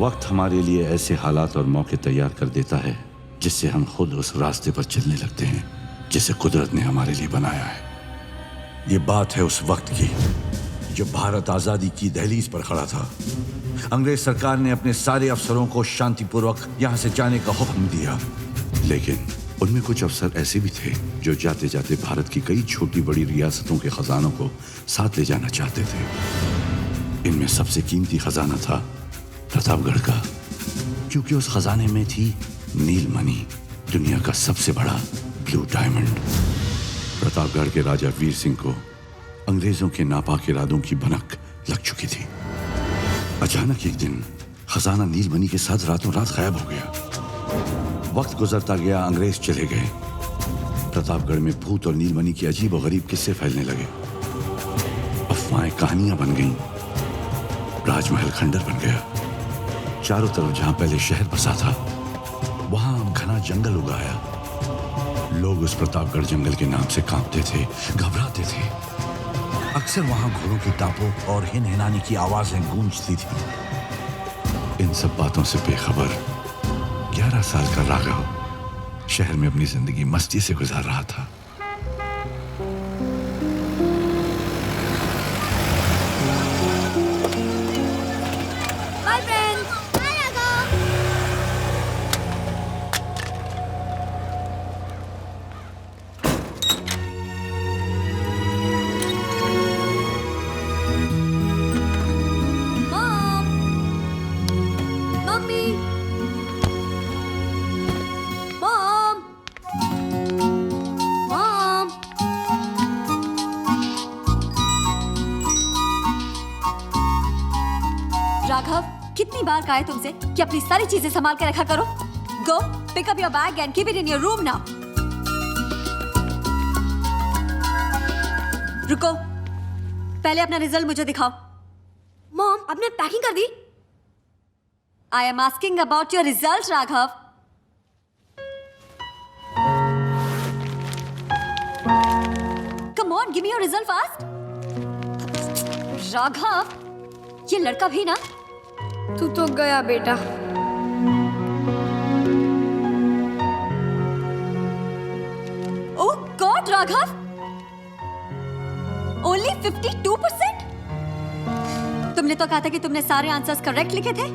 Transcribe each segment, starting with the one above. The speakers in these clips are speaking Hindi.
वक्त हमारे लिए ऐसे हालात और मौके तैयार कर देता है जिससे हम खुद उस रास्ते पर चलने लगते हैं जिसे कुदरत ने हमारे लिए बनाया है। ये बात है उस वक्त की जब भारत आजादी की दहलीज पर खड़ा था। अंग्रेज सरकार ने अपने सारे अफसरों को शांतिपूर्वक यहां से जाने का हुक्म दिया, लेकिन उनमें कुछ अफसर ऐसे भी थे जो जाते जाते भारत की कई छोटी बड़ी रियासतों के खजानों को साथ ले जाना चाहते थे। इनमें सबसे कीमती खजाना था प्रतापगढ़ का, क्योंकि उस खजाने में थी नीलमणि, दुनिया का सबसे बड़ा ब्लू डायमंड। प्रतापगढ़ के राजा वीर सिंह को अंग्रेजों के नापाक इरादों की भनक लग चुकी थी। अचानक एक दिन खजाना नीलमणि के साथ रातों रात गायब हो गया। वक्त गुजरता गया, अंग्रेज चले गए। प्रतापगढ़ में भूत और नीलमणि के अजीब और गरीब किस्से फैलने लगे। अफवाहें कहानियां बन गईं। राजमहल खंडर बन गया। चारों तरफ जहां पहले शहर बसा था वहां घना जंगल उगाया। लोग उस प्रतापगढ़ जंगल के नाम से कांपते थे, घबराते थे। अक्सर वहां घोड़ों की टापों और हिनहिनाने की आवाजें गूंजती थी। इन सब बातों से बेखबर 11 साल का राघव शहर में अपनी जिंदगी मस्ती से गुजार रहा था। Bye, friends. Bye, Raghav. Mom. Mommy. Mom. Mom. Raghav, कितनी बार कहा है तुमसे कि अपनी सारी चीजें संभाल के रखा करो। Go pick up your bag and keep it in your room now. रुको, पहले अपना रिजल्ट मुझे दिखाओ। मॉम, आपने पैकिंग कर दी? I am asking about your result Raghav. Come on, give me your result fast. Raghav, ये लड़का भी ना। तू तो गया बेटा। Oh God Raghav, only 52%? तुमने तो कहा था कि तुमने सारे आंसर्स करेक्ट लिखे थे।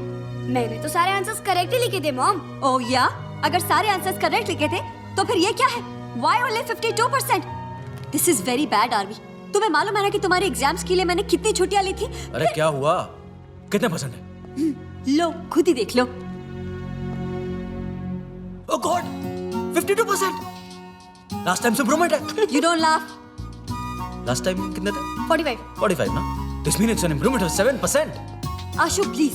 मैंने तो सारे आंसर्स करेक्ट ही लिखे थे मॉम। ओह या, अगर सारे आंसर्स करेक्ट लिखे थे तो फिर ये क्या है? Why only 52%? This is very bad Aarvi. तुम्हें मालूम है ना कि तुम्हारे एग्जाम्स के लिए मैंने कितनी छुट्टियां ली थी? अरे क्या हुआ? कितने परसेंट है? लो खुद ही देख लो। ओह गॉड, 52%। लास्ट टाइम से इंप्रूवमेंट है। You don't laugh। Last time कितने थे? 45 ना? This mean it's an improvement of 7%। Ashu please,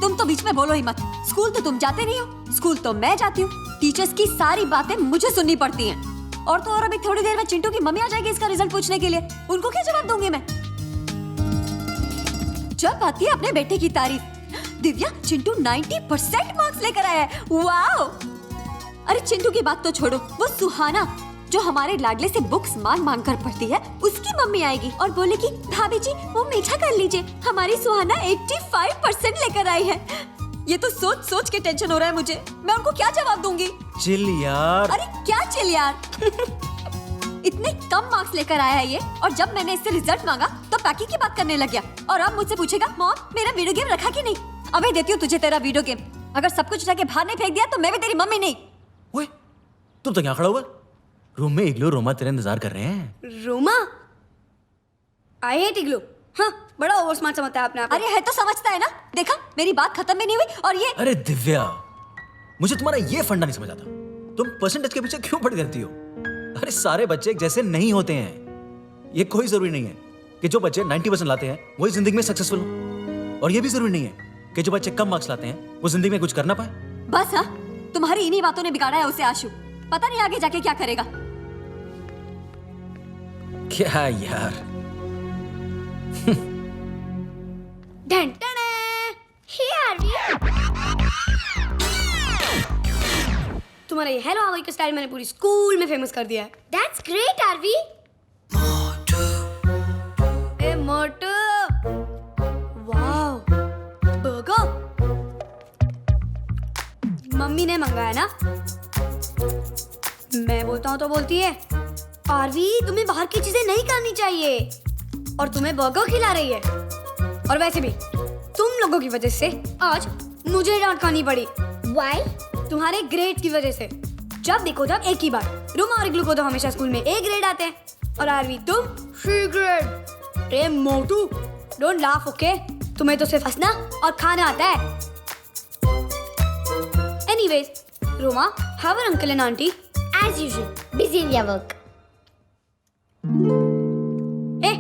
तुम तो बीच में बोलो ही मत। स्कूल तो तुम जाते नहीं हो, स्कूल तो मैं जाती हूँ। टीचर्स की सारी बातें मुझे सुननी पड़ती हैं। और तो और अभी थोड़ी देर में चिंटू की मम्मी आ जाएगी इसका रिजल्ट पूछने के लिए। उनको क्या जवाब दूंगी मैं? जब आती है अपने बेटे की तारीफ, दिव्या चिंटू 90% मार्क्स लेकर आया है। वाओ! अरे चिंटू की बात तो छोड़ो, वो सुहाना जो हमारे लाडले से बुक्स मांग मांग कर पढ़ती है, उसकी मम्मी आएगी और बोलेगी भाभी जी वो मीठा कर लीजिए, हमारी सुहाना 85% लेकर आई है। ये तो सोच सोच के टेंशन हो रहा है मुझे। मैं उनको क्या जवाब दूंगी? चिल यार। अरे क्या चिल यार? इतने कम मार्क्स लेकर आया है ये, और जब मैंने इससे रिजल्ट मांगा तो पैकिंग की बात करने लग गया। और अब मुझसे पूछेगा मॉम मेरा वीडियो गेम रखा कि नहीं? अबे देती हूँ तुझे तेरा वीडियो गेम। अगर सब कुछ उठा के बाहर नहीं फेंक दिया तो मैं भी तेरी मम्मी नहीं। ओए, तुम तो यहाँ खड़ा हुआ? रूम में इग्लू रोमा तेरे इंतजार कर रहे हैं। रोमा, आई हेट इग्लू। हाँ, बड़ा ओवर स्मार्ट समझता है आपने आप। अरे है तो समझता है ना। देखा मेरी बात खत्म भी नहीं हुई और ये। अरे दिव्या, मुझे तुम्हारा ये फंडा नहीं समझ आता। तुम परसेंटेज के पीछे क्यों पड़ी रहती हो? अरे सारे बच्चे एक जैसे नहीं होते हैं। ये कोई जरूरी नहीं है कि जो बच्चे 90% लाते हैं वही जिंदगी में सक्सेसफुल हो, और ये भी जरूरी नहीं है कि जो बच्चे कम मार्क्स लाते हैं वो जिंदगी में कुछ कर ना पाए। बस हाँ, तुम्हारी इन्हीं बातों ने बिगाड़ा है उसे आशु। पता नहीं आगे जाके क्या करेगा। क्या यार। ढंटने। तुम्हारा ये हेलो आवाज का स्टाइल मैंने पूरी स्कूल में फेमस कर दिया है। That's great Aarvi. ए मोटू, वाओ, बर्गर, मम्मी ने मंगाया ना। मैं बोलता हूँ तो बोलती है, आरवी तुम्हें बाहर की चीजें नहीं खानी चाहिए, और तुम्हें बर्गर खिला रही है। और वैसे भी तुम लोगों की वजह से आज मुझे डांट खानी पड़ी। Why? तुम्हारे ग्रेड की वजह से। जब देखो तब एक ही बात, रूमा और इग्लू को तो हमेशा स्कूल में ए ग्रेड आते हैं, और आरवी तुम सी ग्रेड। रे मोटू, डोंट लाफ ओके? तुम्हें तो सिर्फ हंसना और खाना आता है। Anyways, Roma, how are uncle and aunty? As usual, busy in their work. ए,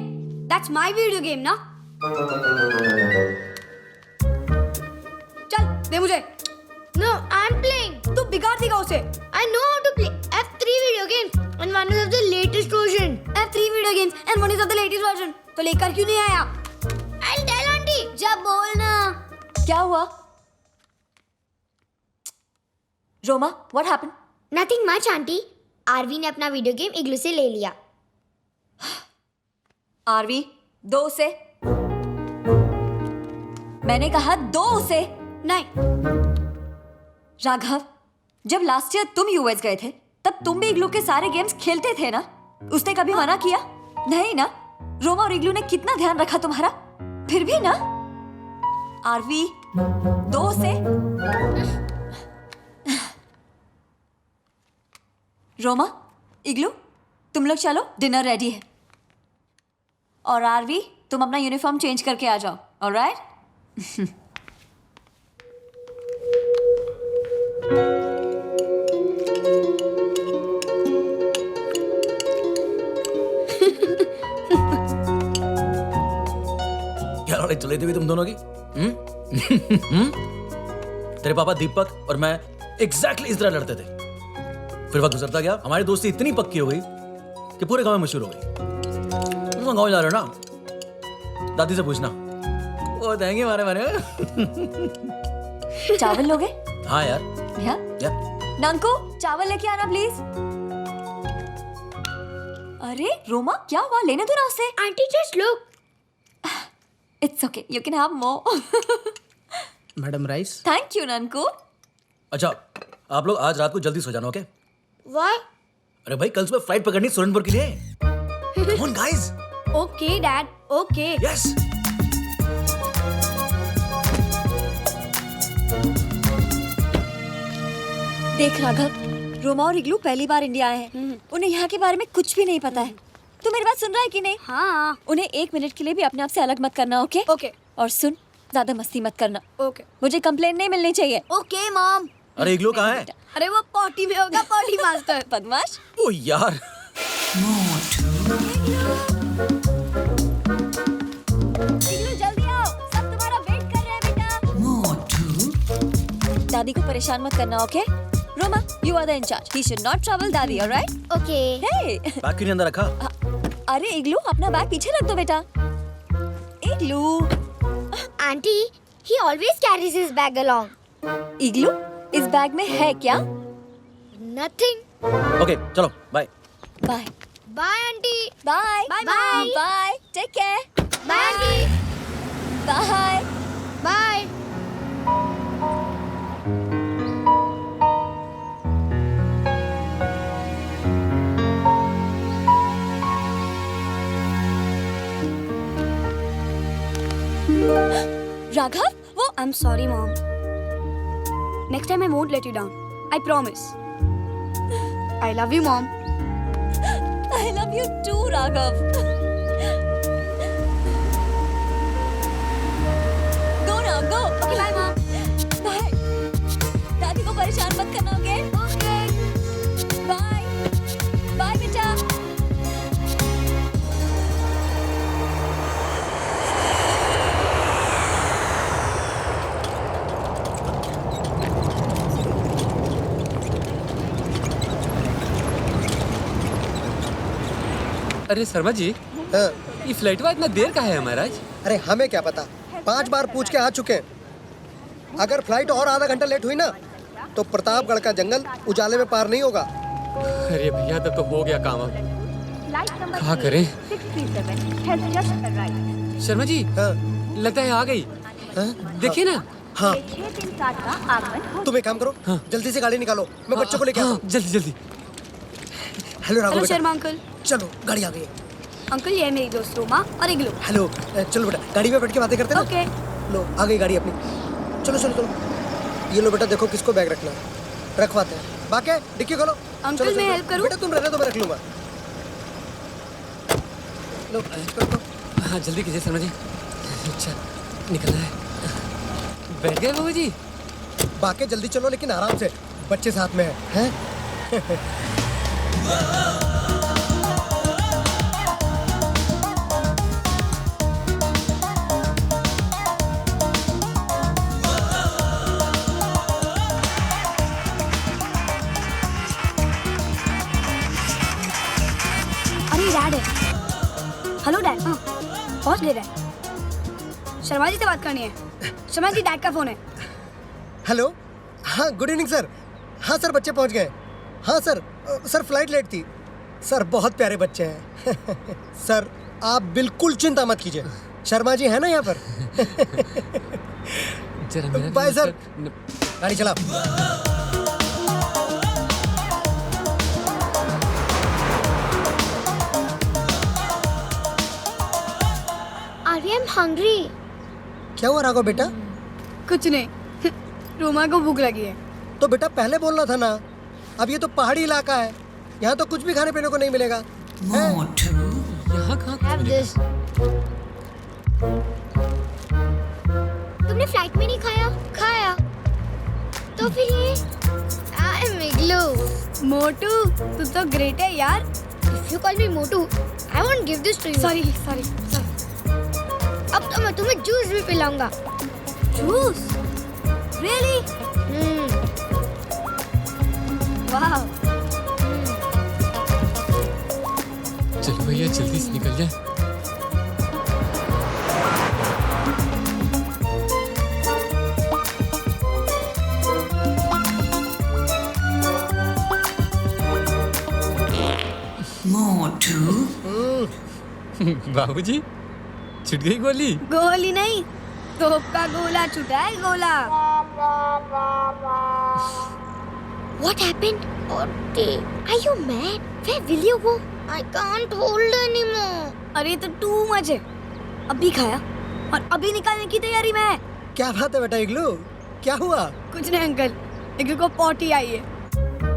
दैट्स माय वीडियो गेम ना। चल दे मुझे। No, I'm playing. तू बिगाड़ देगा उसे। I know how to play. I have 3 video games and one is of the latest version. I have 3 video games and one is of the latest version. तो लेकर क्यों नहीं आया? I'll tell auntie. जब बोलना। क्या हुआ? Roma, what happened? Nothing much, auntie. Aarvi ने अपना वीडियो गेम इग्लू से ले लिया. आरवी, दो उसे। मैंने कहा दो उसे। नहीं। राघव, जब लास्ट ईयर तुम यूएस गए थे तब तुम भी इग्लू के सारे गेम्स खेलते थे ना? उसने कभी मना किया? नहीं ना? रोमा और इग्लू ने कितना ध्यान रखा तुम्हारा, फिर भी ना? आरवी, दो से। रोमा, इग्लू, तुम लोग चलो, डिनर रेडी है। और आरवी, तुम अपना यूनिफॉर्म चेंज करके आ जाओ, ऑलराइट? क्या लड़ाई चली थी तुम दोनों की? तेरे पापा दीपक और मैं एग्जैक्टली इस तरह लड़ते थे। फिर वक्त गुजरता गया, हमारी दोस्ती इतनी पक्की हो गई कि पूरे गांव में मशहूर हो गई। तुम गांव जा रहे हो ना? दादी से पूछना, वो देंगे हमारे बारे में। चावल लोगे? हाँ यार। या? नंकू, चावल लेके आना प्लीज। अरे रोमा, क्या हुआ? लेने दो ना उसे। Auntie, just look. It's okay, you can have more. Madam rice. Thank you Nanku. अच्छा, आप लोग आज रात को जल्दी सो जाना, ओके? Why? अरे भाई, कल सुबह फ्लाइट पकड़नी सुरनपुर के लिए। Come on guys. Okay dad, okay. Yes. देख राघव, रोमा और इग्लू पहली बार इंडिया आए हैं। उन्हें यहाँ के बारे में कुछ भी नहीं पता है। तू मेरी बात सुन रहा है कि नहीं? हाँ। उन्हें 1 मिनट के लिए भी अपने आप से अलग मत करना, ओके? ओके। और सुन, ज्यादा मस्ती मत करना। ओके। मुझे कंप्लेन नहीं मिलनी चाहिए। Okay mom. अरे इग्लू कहाँ है? अरे वो पॉटी में होगा, पॉटी मास्टर। बदमाश। ओ यार। इग्लू जल्दी आओ, सब तुम्हारा वेट कर रहे हैं बेटा। दादी को परेशान मत करना, okay? Roma, you are the incharge. He should not trouble दादी, ऑलराइट? Okay. हे। बैग क्यों नहीं अंदर रखा? अरे इग्लू, अपना बैग पीछे रख दो बेटा। इग्लू। Auntie, he always carries his bag along. इग्लू, इस बैग में है क्या? Nothing. ओके, चलो, bye. Bye. Bye, auntie. Bye. Bye, bye. Bye. Take care. Bye, auntie. Bye. Bye. Raghav, वो I'm sorry mom. Next time I won't let you down. I promise. I love you mom. I love you too, Raghav. Go now, go. Okay, bye mom. Bye. दादी को परेशान मत करना, ओके? Okay. बाय। बाय बेटा। अरे शर्मा जी, हाँ, ये फ्लाइट हुआ इतना देर का है महाराज? अरे हमें क्या पता, 5 बार पूछ के आ चुके हैं। अगर फ्लाइट और आधा घंटा लेट हुई ना तो प्रतापगढ़ का जंगल उजाले में पार नहीं होगा। अरे भैया, तब तो हो गया काम। अब क्या करें? शर्मा जी, हाँ, लगता है आ गई। हाँ, देखिए ना, हाँ 637 का आगमन हो। तुम एक काम करो, जल्दी से गाड़ी निकालो, मैं बच्चों को लेके आता हूँ। जल्दी जल्दी। हेलो राघव हेलो बेटा, शर्मा अंकल। चलो गाड़ी आ गई है। अंकल ये है मेरी दोस्त रोमा और इग्लू। हेलो चलो बेटा, गाड़ी में बैठ के बातें करते हैं ना। ओके। लो आ गई गाड़ी अपनी, चलो चलो चलो। ये लो बेटा, देखो किसको बैग रखना है, रखवाते हैं। बाके डिक्की खोलो। अंकल, चलो, मैं चलो, हेल्प करूं? बेटा तुम रहने दो, मैं रख लूंगा। लो करो। हाँ जल्दी कीजिए शर्मा जी। अच्छा निकलना है। बैठ गए बाबू जी? बाके जल्दी चलो लेकिन आराम से, बच्चे साथ में हैं। अरे डैड है। Hello dad. हाँ पहुंच गए डैड। शर्मा जी से बात करनी है। शर्मा जी डैड का फोन है। हेलो, हाँ गुड इवनिंग सर। हाँ सर बच्चे पहुंच गए। हाँ सर, सर फ्लाइट लेट थी। सर बहुत प्यारे बच्चे हैं। सर आप बिल्कुल चिंता मत कीजिए, शर्मा जी है ना यहाँ पर। जरा मेरा भी बाय सर, मतलब- गाड़ी चला। आर्य आई एम हंग्री। क्या हुआ राघव बेटा? कुछ नहीं, रोमा को भूख लगी है। तो बेटा पहले बोलना था ना। अब ये तो पहाड़ी इलाका है, यहाँ तो कुछ भी खाने पीने को नहीं मिलेगा। हैं? यहाँ कहाँ कुछ हैव मिलेगा? दिस। तुमने फ्लाइट में नहीं खाया? खाया तो फिर ये आई एम इग्लू। मोटू तू तो ग्रेट है यार। इफ यू कॉल मी मोटू I won't give this to you. Sorry sorry sorry. अब तो मैं तुम्हें जूस भी पिलाऊंगा। जूस? रियली? वाह। चलो भैया जल्दी से निकल जाए। बाबूजी छूट गई गोली। गोली नहीं, तोप का गोला छुटा है, गोला। What happened? Are you mad? Where will you go? I can't hold anymore. अरे तो टू मच है। अभी खाया और अभी निकालने की तैयारी में है। क्या बात है बेटा इग्लू, क्या हुआ? कुछ नहीं अंकल, इग्लू को पॉटी आई है।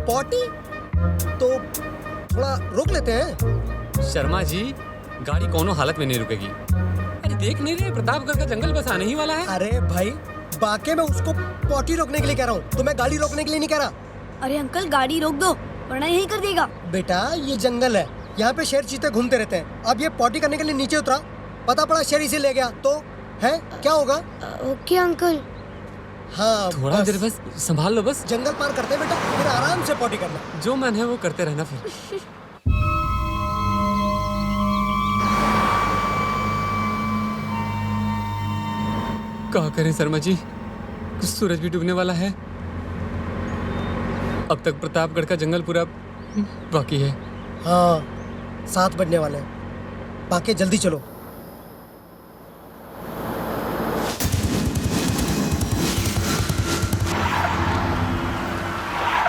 पॉटी? तो थोड़ा रोक लेते हैं। शर्मा जी गाड़ी कोनो हालत में नहीं रुकेगी। अरे देख नहीं रहे प्रतापगढ़ का जंगल बस आने ही वाला है। अरे भाई बाके मैं उसको पॉटी रोकने के लिए कह रहा हूँ, तो मैं गाड़ी रोकने के लिए नहीं कह रहा। अरे अंकल गाड़ी रोक दो वरना यही कर देगा। बेटा ये जंगल है, यहाँ पे शेर चीते घूमते रहते हैं। अब ये पॉटी करने के लिए नीचे उतरा, पता पड़ा शेर इसे ले गया तो है क्या होगा? Okay, uncle. हाँ थोड़ा देर बस संभाल लो बस। जंगल पार करते हैं बेटा, फिर आराम से पॉटी करना। जो मन है वो करते रहना फिर। क्या करें शर्मा जी, सूरज भी डूबने वाला है। अब तक प्रतापगढ़ का जंगल पूरा बाकी है। हाँ 7 बजने वाले हैं, बाकी जल्दी चलो।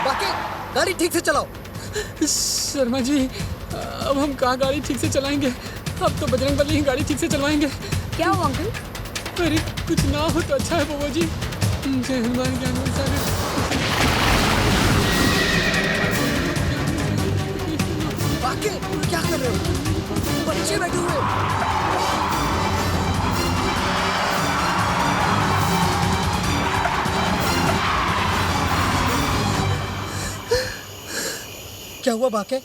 बाकी गाड़ी ठीक से चलाओ। शर्मा जी अब हम कहाँ गाड़ी ठीक से चलाएंगे? अब तो बजरंग बली ही गाड़ी ठीक से चलवाएंगे। क्या हुआ अंकल? अरे कुछ ना हो तो अच्छा है बाबा जी। जय हनुमान ज्ञान सागर। बाकी क्या कर रहे हो? बच्चे बैठे हुए हैं। क्या हुआ बाके?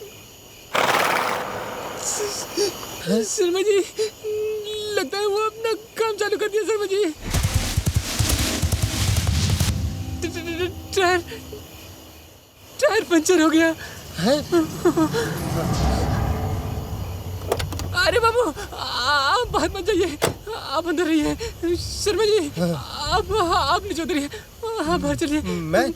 शर्मा जी लगता है वो अपना काम चालू कर दिया। शर्मा जी टायर पंचर हो गया है? अरे बाबू आप बाहर मत जाइए, आप अंदर रहिए। शर्मा जी आप नीचे उतरिए, आप बाहर चलिए। मैं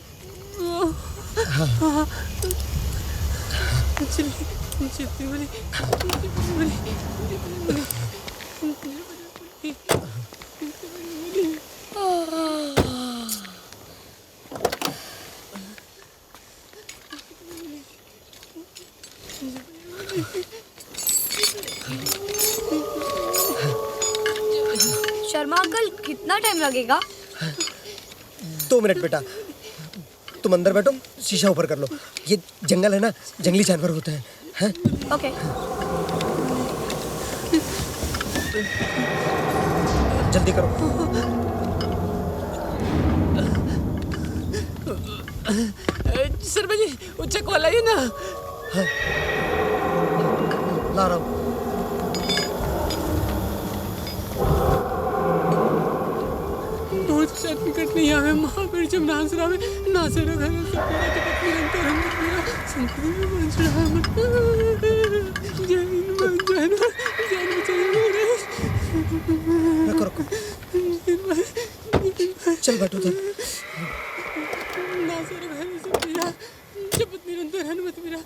शर्मा अंकल कितना टाइम लगेगा? 2 मिनट बेटा, तुम अंदर बैठो, शीशा ऊपर कर लो। ये जंगल है ना, जंगली जानवर होते हैं। ओके। जल्दी करो। शर्मा जी वो चकवा लाइए ना। ला रहा हूँ। बहुत सत निकट नहीं आवे महावीर जब नाच रहा है नाचे रहा है सपना तो पत्नी अंतर हम मेरा संकट में बंच रहा मत जान बन जाना जान बचाइए रखो रखो, चल बैठो तो। नाचे रहा है सब मेरा जब पत्नी अंतर हम मत मेरा।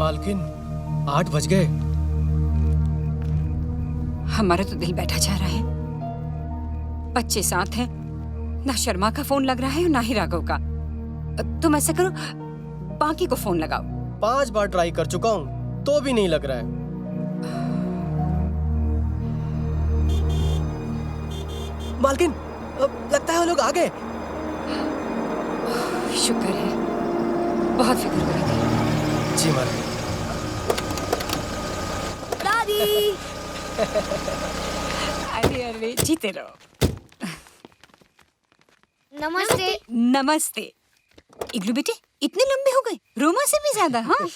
मालकिन 8 बज गए। हमारा तो दिल बैठा जा रहा है। बच्चे साथ हैं, ना शर्मा का फोन लग रहा है और ना ही राघव का। तुम ऐसा करो, बाकी को फोन लगाओ। 5 बार ट्राई कर चुका हूँ तो भी नहीं लग रहा है। मालकिन लगता है वो लोग आ गए। शुक्र है, बहुत फिक्र हो रही थी। जी मालकिन। दादी। अरे अरे जीते रहो। नमस्ते। नमस्ते। इग्लू बेटे इतने लंबे हो गए, रोमा से भी ज्यादा। हाँ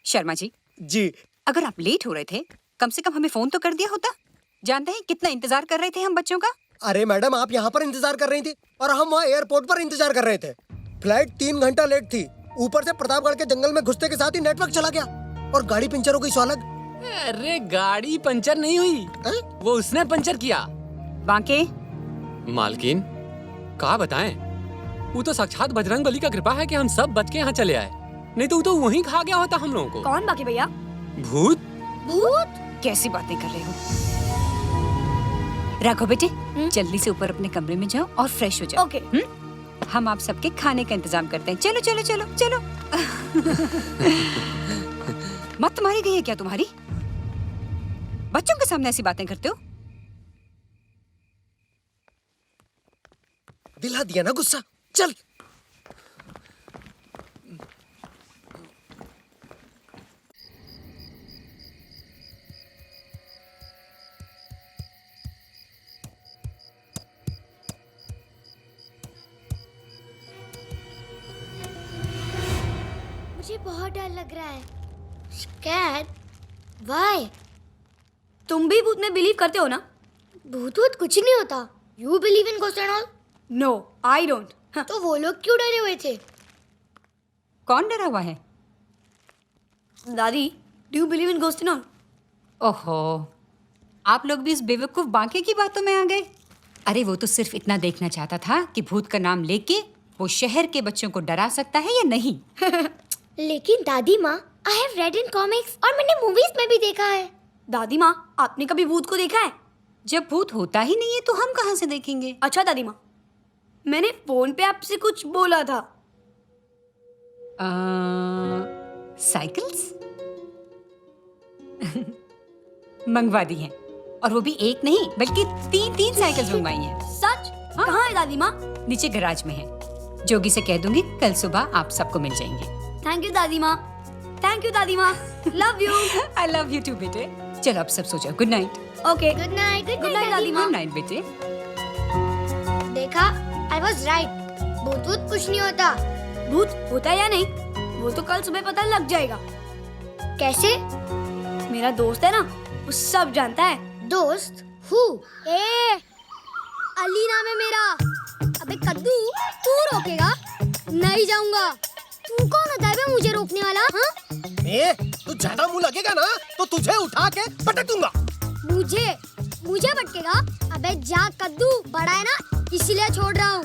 शर्मा जी, जी अगर आप लेट हो रहे थे कम से कम हमें फोन तो कर दिया होता। जानते हैं कितना इंतजार कर रहे थे हम बच्चों का। अरे मैडम, आप यहाँ पर इंतजार कर रही थी और हम वहाँ एयरपोर्ट पर इंतजार कर रहे थे। फ्लाइट 3 घंटा लेट थी। ऊपर से प्रतापगढ़ के जंगल में घुसते के साथ ही नेटवर्क चला गया और गाड़ी पंचर हो गई। सो अलग। अरे गाड़ी पंचर नहीं हुई, वो उसने पंचर किया। बांके मालकिन क्या बताएं, वो तो साक्षात बजरंग बली का कृपा है कि हम सब बच के यहाँ चले आए, नहीं तो वो तो वहीं खा गया होता हम लोगों को। कौन बाकी भैया? भूत। भूत? कैसी बातें कर रहे हो? राघव बेटे जल्दी से ऊपर अपने कमरे में जाओ और फ्रेश हो जाओ। ओके। हम आप सबके खाने का इंतजाम करते हैं। चलो चलो चलो चलो। मत तुम्हारी गई है क्या तुम्हारी? बच्चों के सामने ऐसी बातें करते हो? दिला दिया ना गुस्सा। चल। मुझे बहुत डर लग रहा है। Scared? Why? तुम भी भूत में बिलीव करते हो ना? भूत वूत कुछ नहीं होता। You believe in ghost and all? No I don't. तो वो लोग क्यों डरे हुए थे? कौन डरा हुआ है? दादी, do you believe in ghost and all? ओहो, आप लोग भी इस बेवकूफ बांके की बातों में आ गए। अरे वो तो सिर्फ इतना देखना चाहता था कि भूत का नाम लेके वो शहर के बच्चों को डरा सकता है या नहीं। लेकिन दादी माँ, I have read in comics और मैंने मूवीज में भी देखा है। दादी माँ, आपने कभी भूत को देखा है? जब भूत होता ही नहीं है तो हम कहाँ से देखेंगे? अच्छा दादी माँ, मैंने फोन पे आपसे कुछ बोला था। साइकिल्स मंगवा दी हैं, और वो भी एक नहीं बल्कि 3 साइकिल्स मंगवाई हैं। सच? हाँ। कहाँ है दादी माँ? नीचे गैराज में है। जोगी से कह दूंगी कल सुबह आप सबको मिल जाएंगे। थैंक यू दादी माँ। थैंक यू दादी माँ। Love you. I love you too बेटे। चलो अब सब सो जाओ। Good night. Okay. Good night. Good night दादी माँ। गुड नाइट बेटे। देखा, I was right. भूत वूत कुछ नहीं होता। भूत होता है या नहीं वो तो कल सुबह पता लग जाएगा। कैसे? मेरा दोस्त है ना, वो सब जानता है। दोस्त? Who? अली नाम है मेरा। अबे कद्दू, तू रोकेगा? नहीं जाऊंगा। तू कौन होता है बे मुझे रोकने वाला? हाँ? ए, तू ज्यादा मुंह लगेगा ना तो तुझे उठा के पटक दूंगा। मुझे भटकेगा? अबे जा कद्दू, बड़ा है ना इसलिए छोड़ रहा हूँ।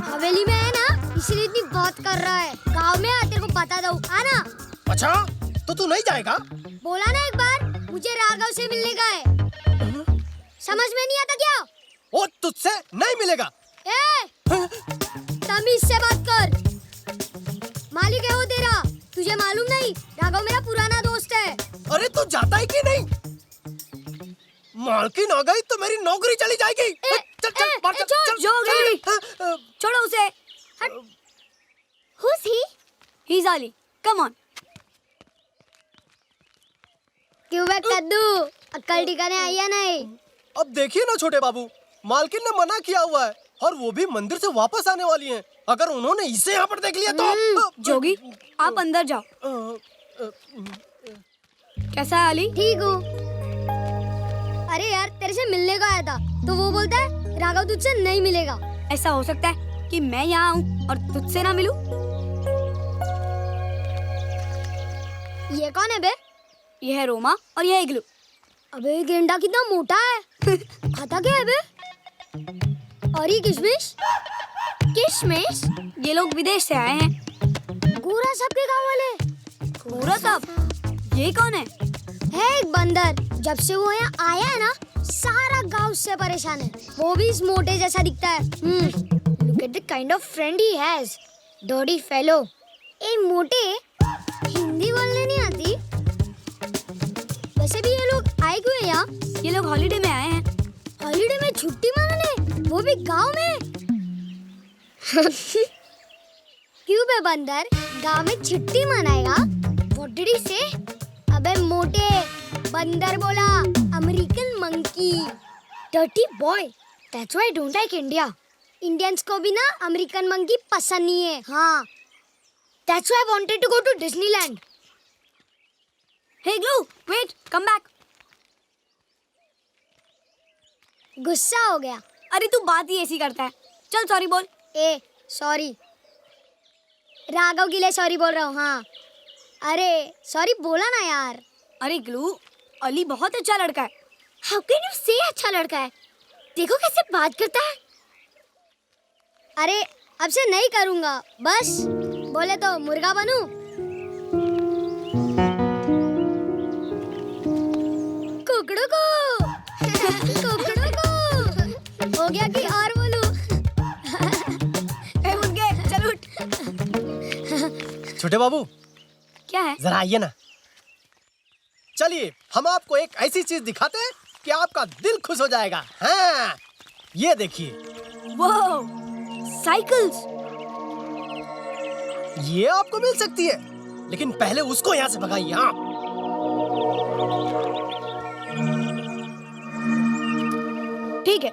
हवेली में है ना इसलिए इतनी बात कर रहा है। गाँव में आ तेरे को बता दो, आना। अच्छा तो तू नहीं जाएगा? बोला ना एक बार, मुझे राघव से मिलने का है। समझ में नहीं आता क्या? वो तुझसे नहीं मिलेगा। ए, तमीज से बात कर। मालिक है वो तेरा, तुझे मालूम नहीं? राघव मेरा पुराना दोस्त है। अरे तू जाता है कि नहीं? मालकिन आ गई तो मेरी नौकरी चली जाएगी। चल चल बाहर चल, चल, जोगी। चल। छोड़ो उसे। Who's he? He's Ali. Come on. क्यों बे कद्दू, अक्ल ठिकाने आई है नहीं? अब देखिए ना छोटे बाबू, मालकिन ने मना किया हुआ है और वो भी मंदिर से वापस आने वाली हैं। अगर उन्होंने इसे यहाँ पर देख लिया तो जोगी, आप अंदर जाओ। कैसा है अली? ठीक हूँ। अरे यार, तेरे से मिलने को आया था तो वो बोलता है राघव तुझसे नहीं मिलेगा। ऐसा हो सकता है कि मैं यहाँ आऊँ और तुझसे ना मिलूं? ये कौन है बे? ये है रोमा और ये है इग्लू। अबे ये गेंडा कितना मोटा है। खाता क्या है बे? और ये किशमिश? किशमिश? ये लोग विदेश से आए हैं। गोरा साहब के गाँव वाले। गोरा साहब? ये कौन है? है एक बंदर। जब से वो यहाँ आया है ना, सारा गांव उससे परेशान है। वो भी इस मोटे जैसा दिखता है। Look at the kind of friend he has. Dirty fellow. ए मोटे, हिंदी बोलने नहीं आती? वैसे भी ये लोग आए क्यों हैं यहाँ? ये लोग हॉलिडे में आए हैं। हॉलिडे में छुट्टी मनाने, वो भी गांव में। क्यों बे बंदर, गांव में छुट्टी मनाएगा? What did he say? अबे मोटे, बंदर बोला, American monkey. Dirty boy. That's why I don't like India. Indians को भी ना अमेरिकन मंकी पसंद नहीं है। हाँ। That's why I wanted to go to Disneyland. Hey Glue, wait, come back. गुस्सा हो गया। अरे तू बात ही ऐसी करता है। चल सॉरी बोल। ए, सॉरी। राघव के लिए सॉरी बोल रहा हूँ। हाँ। अरे सॉरी बोला ना यार। अरे ग्लू, अली बहुत अच्छा लड़का है। How can you say अच्छा लड़का है? देखो कैसे बात करता है। अरे अब से नहीं करूँगा, बस बोले तो मुर्गा बनूं। कुकड़ू को कुकड़ू को हो गया कि और बोलूं? ए मुर्गे, चल उठ। छोटे बाबू, क्या है? जरा आइए ना। चलिए हम आपको एक ऐसी चीज दिखाते हैं कि आपका दिल खुश हो जाएगा। हाँ, ये देखिए। वो साइकिल्स। ये आपको मिल सकती है, लेकिन पहले उसको यहाँ से भगाइए। हाँ। ठीक है,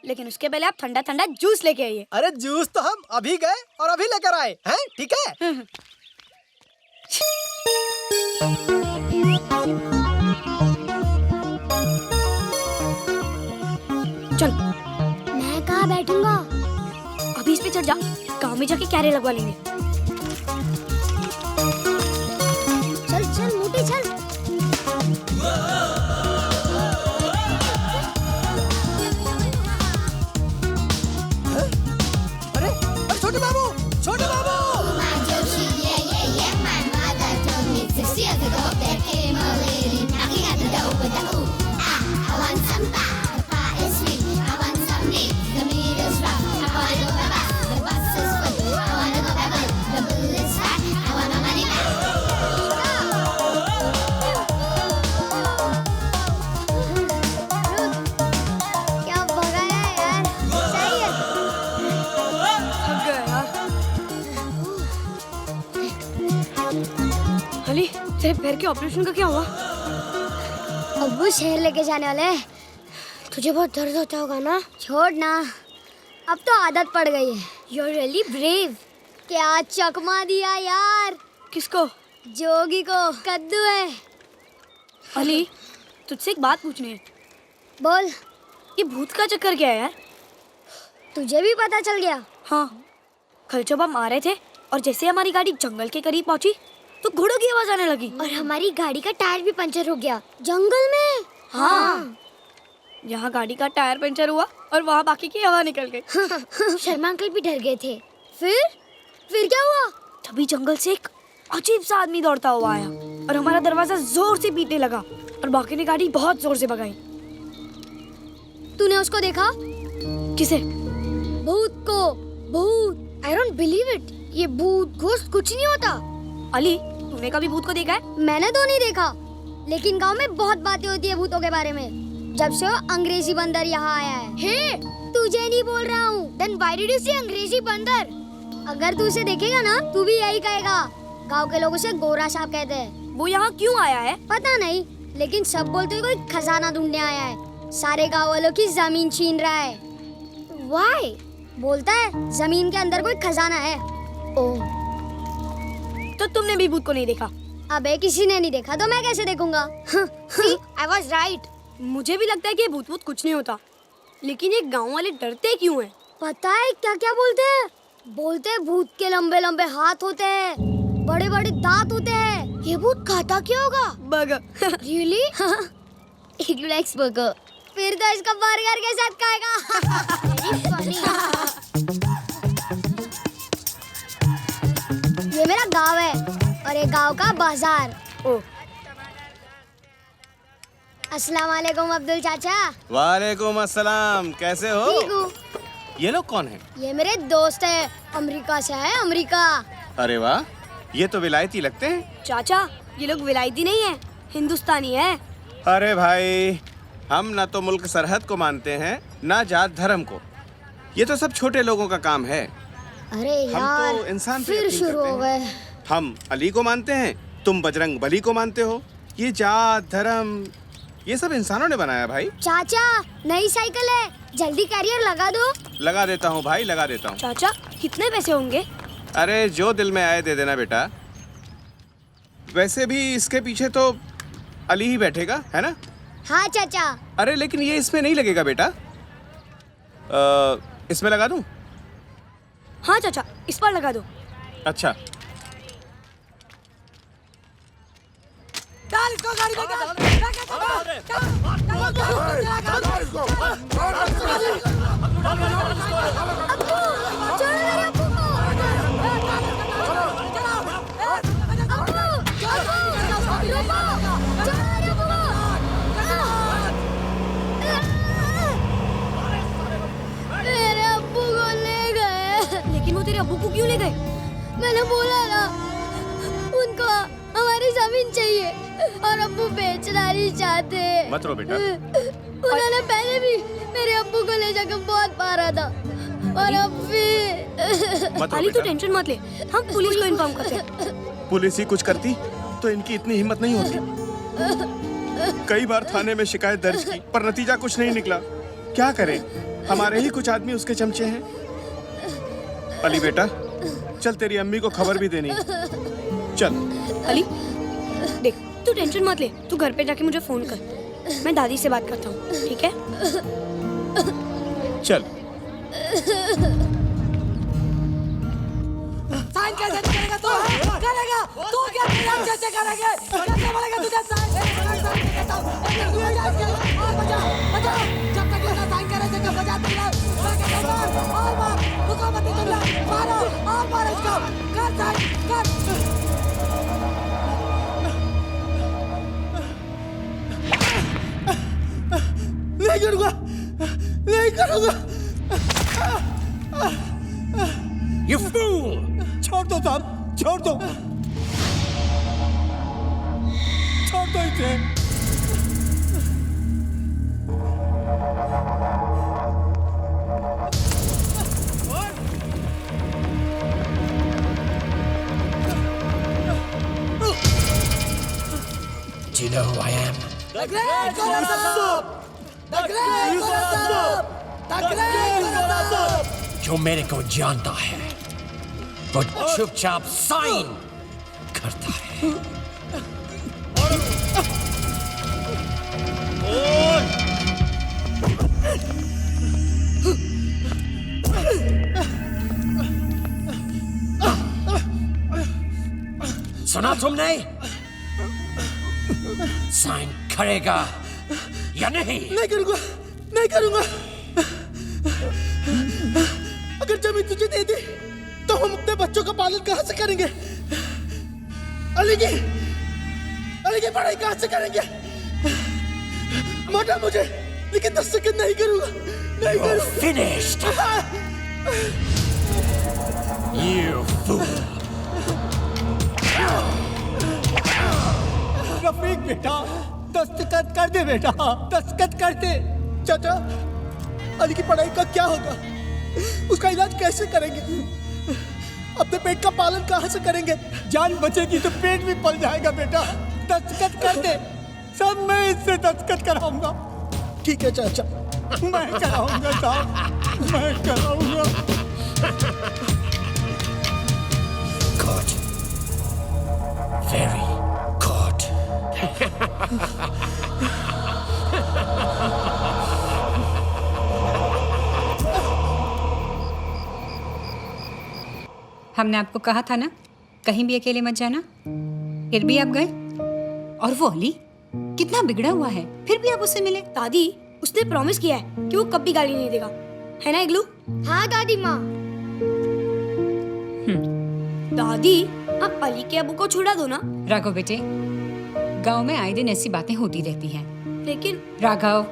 लेकिन उसके पहले आप ठंडा ठंडा जूस लेके आइए। अरे जूस तो हम अभी गए और अभी लेकर आए हैं, ठीक है? चल, मैं कहाँ बैठूंगा? अभी इस पे चढ़ जा, गाँव में जाके क्यारे लगवा लेंगे। चल चल मोटे चल। अरे छोटे बाबू, छोटे बाबू। क्या भगाया यार, सही है। थक गया यार। अली, तेरे पैर के ऑपरेशन का क्या हुआ? अब्बू शहर लेके जाने वाले हैं। तुझे बहुत दर्द होता होगा ना? छोड़ ना, अब तो आदत पड़ गई है। You're really brave. क्या चकमा दिया यार। किसको? जोगी को। कद्दू है। अली, तुझसे एक बात पूछनी है। बोल। ये भूत का चक्कर क्या है यार? तुझे भी पता चल गया? हाँ, कल जब हम आ रहे थे और जैसे हमारी गाड़ी जंगल के करीब पहुंची तो घोड़ों की आवाज आने लगी और हमारी गाड़ी का टायर भी पंचर हो गया जंगल में। हाँ, यहाँ गाड़ी का टायर पंचर हुआ और वहाँ बाकी की हवा निकल गई। शर्मा अंकल भी डर गए थे। फिर क्या हुआ? तभी जंगल से एक अजीब सा आदमी दौड़ता हुआ आया और हमारा दरवाजा जोर से पीटने लगा और बाकी ने गाड़ी बहुत जोर से भगाई। तूने उसको देखा? किसे? भूत को। भूत। I don't believe it. ये भूत घोस्ट कुछ नहीं होता। अली, तूने कभी भूत को देखा है? मैंने तो नहीं देखा, लेकिन गांव में बहुत बातें होती है भूतों के बारे में, जब से वो अंग्रेजी बंदर यहाँ आया है। हे, तुझे नहीं बोल रहा हूँ। Then why did you say अंग्रेजी बंदर? अगर तू उसे देखेगा ना, तू भी यही कहेगा। गांव के लोग उसे गोरा सांप कहते हैं। वो यहाँ क्यों आया है? पता नहीं, लेकिन सब बोलते हैं कोई खजाना ढूंढने आया है। सारे गाँव वालों की जमीन छीन रहा है। Why? बोलता है जमीन के अंदर कोई खजाना है। ओह, तो तुमने भी भूत को नहीं देखा? अबे किसी ने नहीं देखा तो मैं कैसे देखूंगा? I was right. मुझे भी लगता है कि भूत भूत कुछ नहीं होता, लेकिन ये गांव वाले डरते क्यों हैं? पता है क्या क्या बोलते हैं? बोलते हैं भूत के लंबे लंबे हाथ होते हैं, बड़े बड़े दांत होते हैं। ये भूत खाता क्या होगा? Burger. Really? Igloo likes burger. फिर तो इसका बर्गर के साथ खाएगा। Very funny. ये मेरा गांव है और ये गांव का बाजार। ओह, अस्सलाम वालेकुम अब्दुल चाचा। वालेकुम अस्सलाम, कैसे हो? ठीक हूँ। ये लोग कौन हैं? ये मेरे दोस्त है, अमेरिका से है। अमेरिका। अरे वाह, ये तो विलायती लगते हैं। चाचा, ये लोग विलायती नहीं है, हिंदुस्तानी है। अरे भाई, हम न तो मुल्क सरहद को मानते हैं, न जात धर्म को। ये तो सब छोटे लोगों का काम है। अरे हम यार, तो इंसान पे फिर यकीन शुरू करते हो हैं। गए। हम अली को मानते हैं, तुम बजरंग बली को मानते हो। ये जात धर्म ये सब इंसानों ने बनाया भाई। चाचा, नई साइकिल है, जल्दी कैरियर लगा दो। लगा देता हूँ भाई, लगा देता हूँ। चाचा, कितने पैसे होंगे? अरे जो दिल में आए दे देना बेटा। वैसे भी इसके पीछे तो अली ही बैठेगा, है ना? हाँ चाचा। अरे लेकिन ये इसमें नहीं लगेगा बेटा। इसमें लगा दूं? हाँ चाचा, इस पर लगा दो। अच्छा। मेरे अब्बू को ले गए। लेकिन वो तेरे अब्बू को क्यों ले गए? मैंने बोला ना, उनको हमारी जमीन चाहिए और अब्बू बेचना नहीं चाहते। मत रो बेटा। उन्होंने पहले भी मेरे अब्बू को ले जाकर बहुत मारा था और अब भी। मत रो अली, तू बेटा। टेंशन मत ले, हम पुलिस को इन्फॉर्म करते हैं। पुलिस ही कुछ करती तो इनकी इतनी हिम्मत नहीं होती। कई बार थाने में शिकायत दर्ज की पर नतीजा कुछ नहीं निकला। क्या करें, हमारे ही कुछ आदमी उसके चमचे हैं। अली बेटा, चल तेरी अम्मी को खबर भी देनी है। चल। अली, देख, तू टेंशन मत ले, तू घर पे जाके मुझे फोन कर, मैं दादी से बात करता हूँ, ठीक है? चल। साइन कैसे करेगा तू? करेगा तू? क्या साइन कैसे करेगा? कैसे बोलेगा तुझे साइन? और बचा बचा, जब तक ये साइन करे जगह बजा देगा। और मार, उसको मत निकलना, मारो और मारो इसको। कर साइन कर। नहीं करूँगा, नहीं करूँगा। You fool! छोड़ दो साहब, छोड़ दो, छोड़ दो इसे। Do you know who I am? The Great Gorasop! The Great Gorasop! The Great Gorasop! जो मेरे को जानता है वो चुपचाप साइन करता है। सुना तुमने? साइन करेगा या नहीं? नहीं करूंगा, नहीं करूंगा। अगर जमीन तुझे दे दी तो हम अपने बच्चों का पालन कहां से करेंगे? अली की पढ़ाई कहां से करेंगे? मोटा मुझे, लेकिन 10 सेकंड नहीं करूंगा, नहीं करूंगा। Finished. You fool. रफीक बेटा, दस्तखत कर दे बेटा, दस्तखत कर दे। चाचा, अली की पढ़ाई का क्या होगा? उसका इलाज कैसे करेंगे? अपने पेट का पालन कहां से करेंगे? जान बचेगी तो पेट भी पल जाएगा बेटा। दस्तखत कर दे, सब मैं इससे दस्तखत कराऊंगा। ठीक है चाचा, मैं कराऊंगा साहब, मैं कराऊंगा। Good. Very good. हमने आपको कहा था ना, कहीं भी अकेले मत जाना। फिर भी आप गए। और वो अली कितना बिगड़ा हुआ है, फिर भी आप उससे मिले। दादी, उसने प्रॉमिस किया है कि वो कभी गाली नहीं देगा, है ना इग्लू? हाँ दादी माँ। दादी, आप अली के अबू को छुड़ा दो ना। राघव बेटे, गांव में आए दिन ऐसी बातें होती रहती हैं। लेकिन राघव,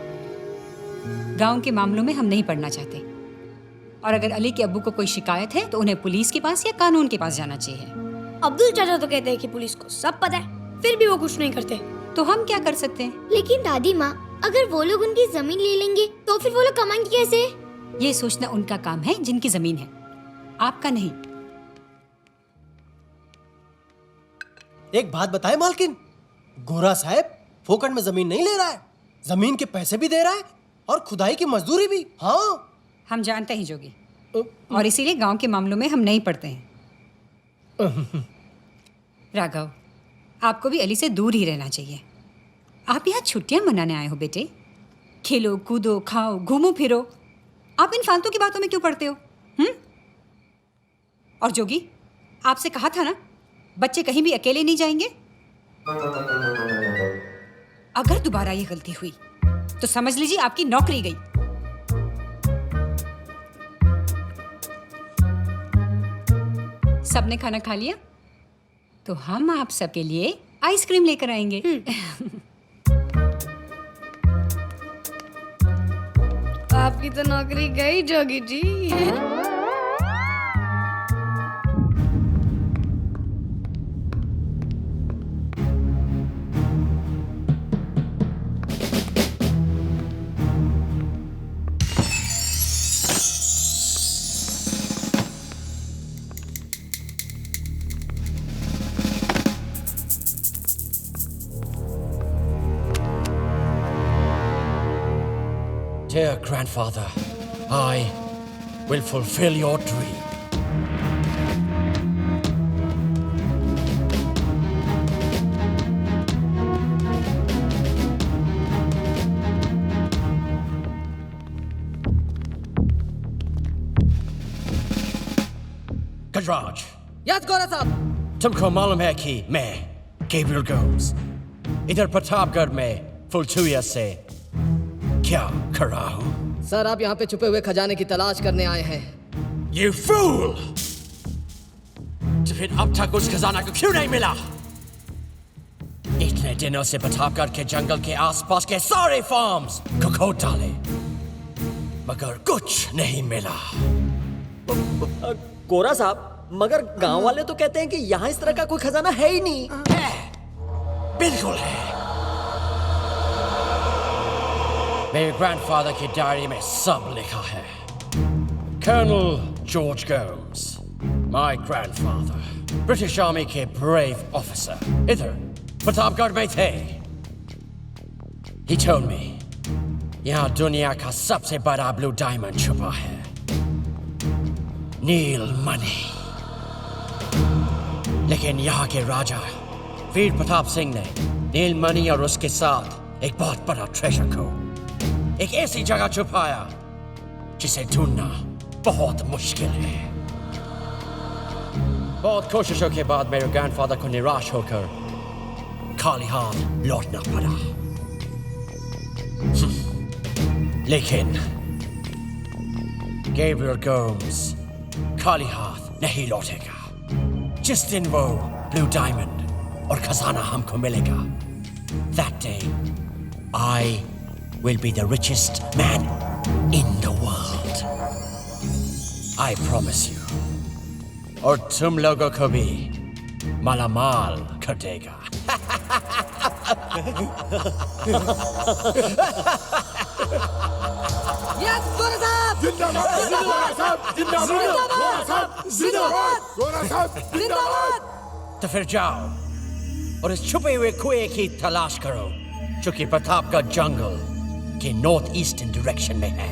गांव के मामलों में हम नहीं पड़ना चाहते। और अगर अली के अब्बू को कोई शिकायत है तो उन्हें पुलिस के पास या कानून के पास जाना चाहिए। अब्दुल चाचा तो कहते हैं कि पुलिस को सब पता है, फिर भी वो कुछ नहीं करते। तो हम क्या कर सकते हैं? लेकिन दादी माँ, अगर वो लोग उनकी जमीन ले लेंगे तो फिर वो लोग कमाएंगे कैसे? ये सोचना उनका काम है जिनकी जमीन है, आपका नहीं। एक बात बताए मालकिन, गोरा साहब फोकट में जमीन नहीं ले रहा है, जमीन के पैसे भी दे रहा है और खुदाई की मजदूरी भी। हाँ, हम जानते हैं जोगी, और इसीलिए गांव के मामलों में हम नहीं पड़ते हैं। राघव, आपको भी अली से दूर ही रहना चाहिए। आप यहाँ छुट्टियां मनाने आए हो बेटे। खेलो कूदो, खाओ, घूमो फिरो। आप इन फालतू की बातों में क्यों पड़ते हो? और जोगी, आपसे कहा था ना, बच्चे कहीं भी अकेले नहीं जाएंगे। अगर दोबारा ये गलती हुई तो समझ लीजिए आपकी नौकरी गई। सबने खाना खा लिया तो हम आप सबके लिए आइसक्रीम लेकर आएंगे। आपकी तो नौकरी गई Jogi ji. Dear grandfather, I will fulfill your dream. Kadraj, yes गोरा साहब। तुमको मालूम है कि मैं गैब्रियल गोम्स इधर प्रतापगढ़ में फुलचुया से क्या कर रहा हूँ? सर, आप यहाँ पे छुपे हुए खजाने की तलाश करने आए हैं। You fool! तो फिर अब तक उस खजाना को क्यों नहीं मिला? इतने दिनों से प्रतापगढ़ के जंगल के आसपास के सारे फार्म्स को खोद डाले, मगर कुछ नहीं मिला। गोरा साहब, मगर गांव वाले तो कहते हैं कि यहाँ इस तरह का कोई खजाना है ही नहीं। है, बिल्कुल है। मेरे ग्रैंडफादर की डायरी में सब लिखा है। Colonel George Gomes, my grandfather, British army के ब्रेव ऑफिसर, इधर प्रतापगढ़ में थे। He told me, यहाँ दुनिया का सबसे बड़ा ब्लू डायमंड छुपा है, नील मणि। लेकिन यहाँ के राजा वीर प्रताप सिंह ने नील मणि और उसके साथ एक बहुत बड़ा ट्रेजर को एक ऐसी जगह छुपाया जिसे ढूंढना बहुत मुश्किल है। बहुत कोशिशों के बाद मेरे ग्रैंडफादर को निराश होकर खाली हाथ लौटना पड़ा। लेकिन गैब्रियल गोम्स खाली हाथ नहीं लौटेगा। जिस दिन वो ब्लू डायमंड और खजाना हमको मिलेगा, that day I will be the richest man in the world. I promise you. और तुम लोगों को भी मालामाल कर देगा। यस गोरा साहब जिंदाबाद गोरा साहब जिंदाबाद गोरा साहब जिंदाबाद गोरा साहब जिंदाबाद। तो फिर जाओ और इस छुपे हुए कुएं की तलाश करो जो कि प्रतापगढ़ जंगल के नॉर्थ ईस्टर्न डायरेक्शन में है।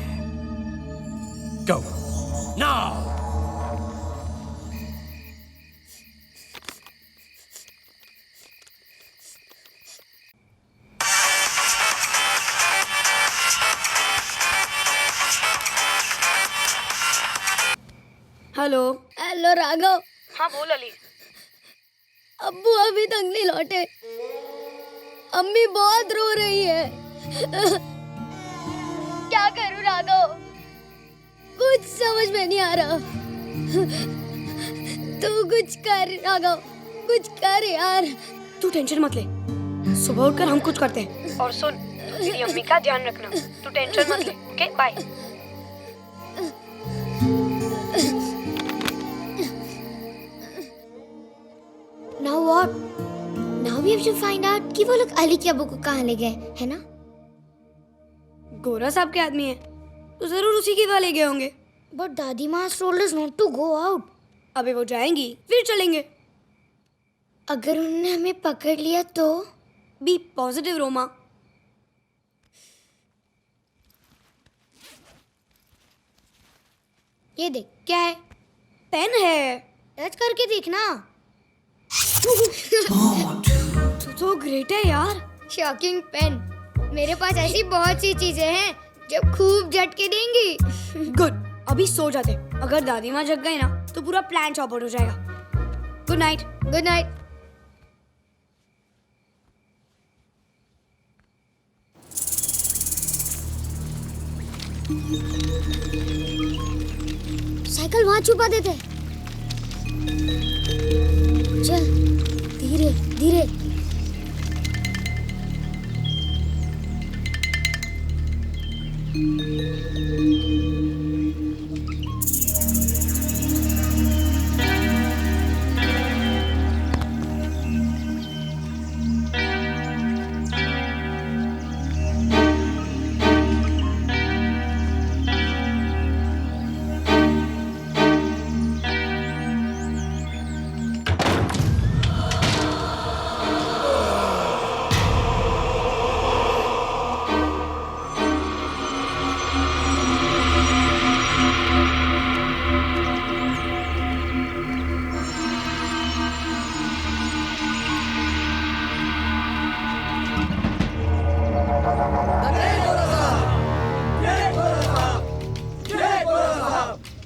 Go now. Hello hello Raghav. हाँ बोल अली। अब्बू अभी तक नहीं लौटे। अम्मी बहुत रो रही है। क्या करूं राघव, कुछ समझ में नहीं आ रहा। तू कुछ कर राघव, कुछ कर यार। तू टेंशन मत ले, सुबह उठकर हम कुछ करते हैं। और सुन, तेरी अम्मी का ध्यान रखना। तू टेंशन मत ले। Okay bye. Now what? Now we have to find out कि वो लोग अली के अब्बू को कहाँ ले गए, है ना? गोरा साहब के आदमी है तो जरूर उसी के वहाँ ले गए होंगे। But दादी माँ told us not to go out. अबे वो जाएंगी फिर चलेंगे। अगर उन्होंने हमें पकड़ लिया तो? Be positive Roma. ये देख क्या है? पेन है। टच करके देखना। तू तो ग्रेट है यार। Shocking pen. मेरे पास ऐसी बहुत सी चीजें हैं जो खूब झटके देंगी। गुड, अभी सो जाते। अगर दादी माँ जग गई ना तो पूरा प्लान चौपट हो जाएगा। Good night. Good night. Cycle वहां छुपा देते। चल धीरे धीरे।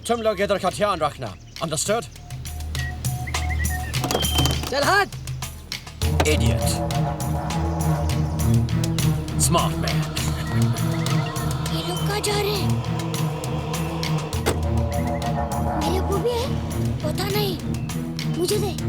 तुम लोग इधर का ध्यान रखना। Understood? चल हट। Idiot. Smart man. ये लोग कहाँ जा रहे हैं? मेरे अब्बू भी है? पता नहीं। मुझे दे।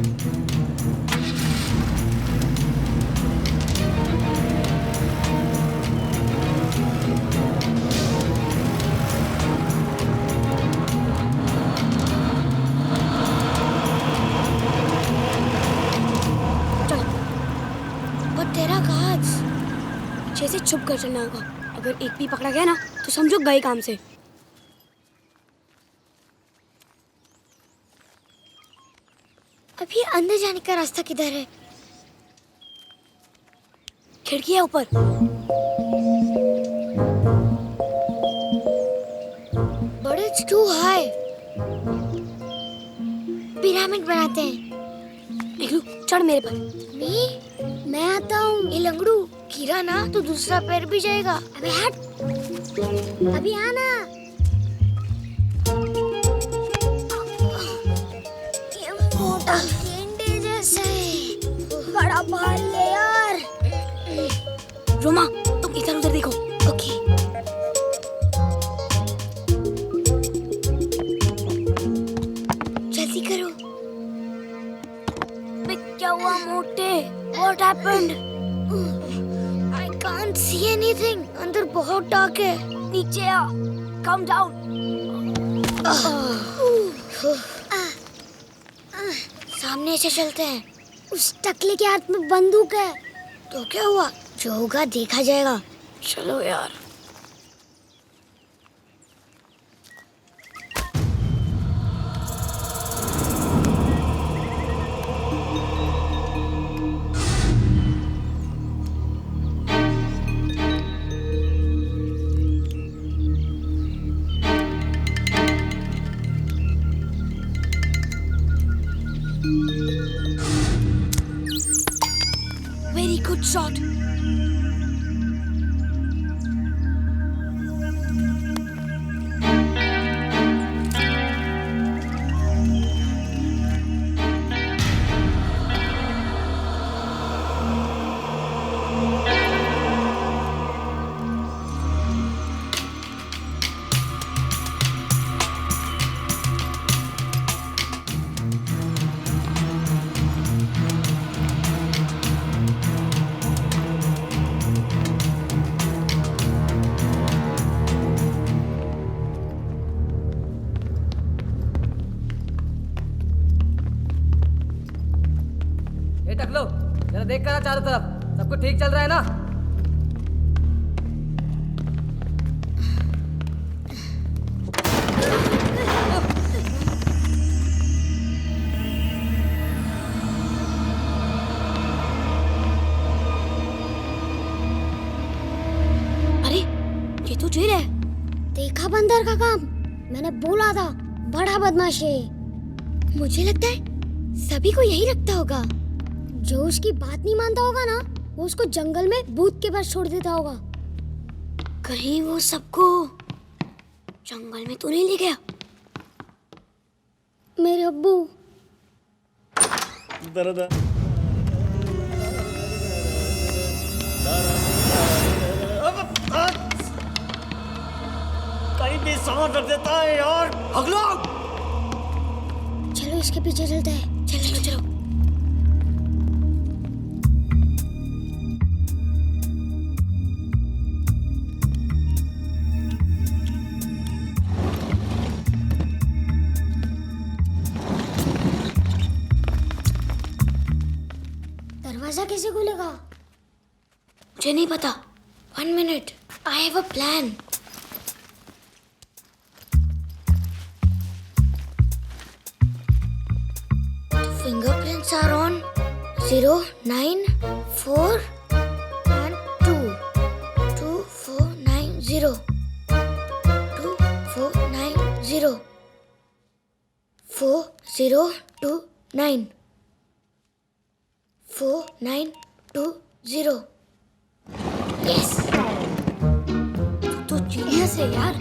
से छुप कर चलना होगा। अगर एक भी पकड़ा गया ना तो समझो गए काम से। अभी अंदर जाने का रास्ता किधर है? खिड़की है ऊपर। But it's too high. Pyramid बनाते हैं। निकलू, चढ़ मेरे पर। मैं आता हूँ। ये लंगड़ू गिरा ना तो दूसरा पैर भी जाएगा। अबे हट। अभी आना। ये मोटा भारी है यार। रोमा तुम इधर उधर देखो। ओके। जल्दी करो। क्या हुआ मोटे? What happened? I can't see anything. अंदर बहुत डार्क है। नीचे आ। Come down. सामने से चलते हैं। उस टकले के हाथ में बंदूक है। तो क्या हुआ? जो होगा देखा जाएगा। चलो यार। Very good shot. ये टकलो जरा देख कर चारों तरफ, सब कुछ ठीक चल रहा है ना? अरे ये तो जेल है। देखा बंदर का काम, मैंने बोला था बड़ा बदमाश है। मुझे लगता है सभी को यही रखता होगा। जो उसकी बात नहीं मानता होगा ना, वो उसको जंगल में भूत के पास छोड़ देता होगा। कहीं वो सबको जंगल में तो नहीं ले गया? मेरे अब्बू। कहीं भी सामान रख देता है यार। अगला चलो इसके पीछे चलते हैं। चलो चलो। दरवाजा कैसे खुलेगा? मुझे नहीं पता। 1 minute, I have a plan. Fingerprints are on 0, 9, 4 and 2. 2, 4, 9, 0. 2, 4, 9, 0. 4, 0, 2, 9. 4, 9, 2, 0. Yes! तू तो जीनियस है यार।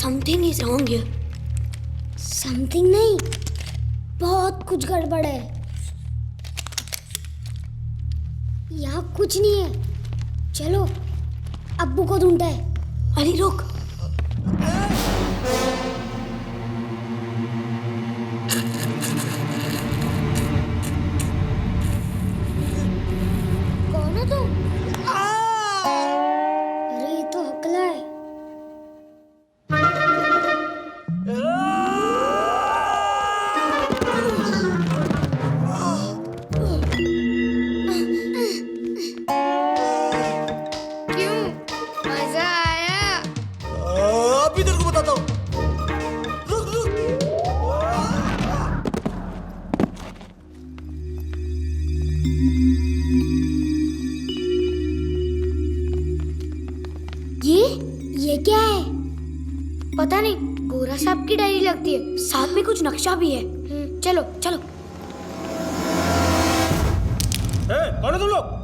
Something is wrong here. Something नहीं, बहुत कुछ गड़बड़ है। यहाँ कुछ नहीं है। चलो अब्बू को ढूंढते हैं। अरे रुक। कौन हो तुम? अरे ये तो हकला है। ये क्या है? पता नहीं, गोरा साहब की डायरी लगती है। साथ में कुछ नक्शा भी है। चलो चलो। कौन है तुम लोग?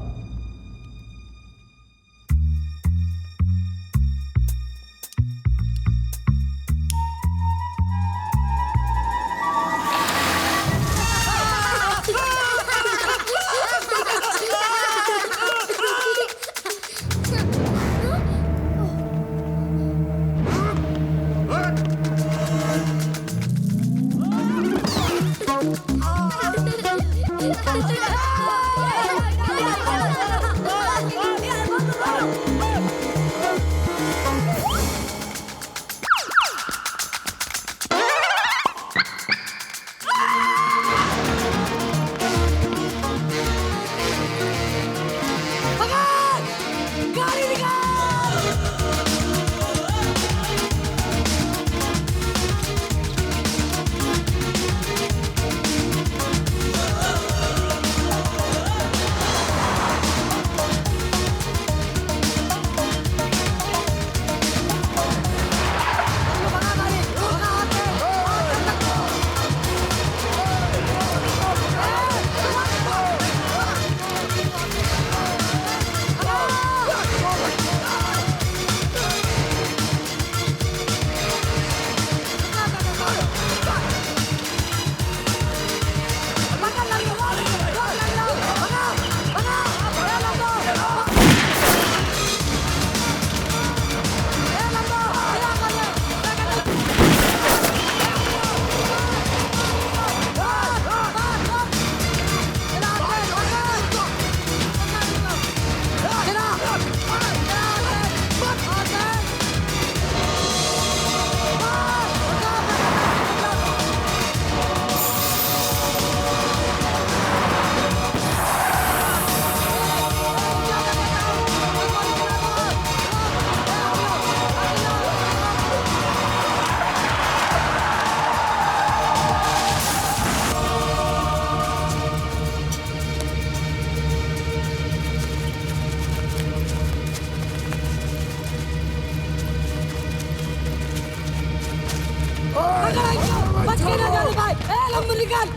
बच के ना जाने पाए। लंबू निकाल,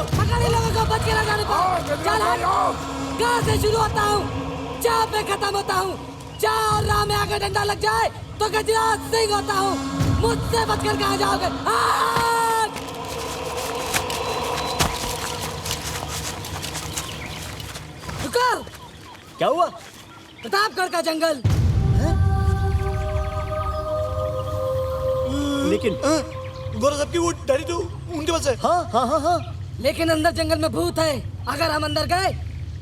पकड़ इन लोगों को, बच के ना जाने पाए। चल कहाँ से शुरू होता हूँ, जहाँ पे खत्म होता हूँ। जहाँ राह में आगे डंडा लग जाए तो गजराज सिंह होता हूँ। मुझसे बचकर कहाँ जाओगे? रुको। क्या हुआ? प्रतापगढ़ का जंगल। लेकिन गोरा साहब की वो डायरी तो उनके पास है। हाँ। लेकिन अंदर जंगल में भूत है। अगर हम अंदर गए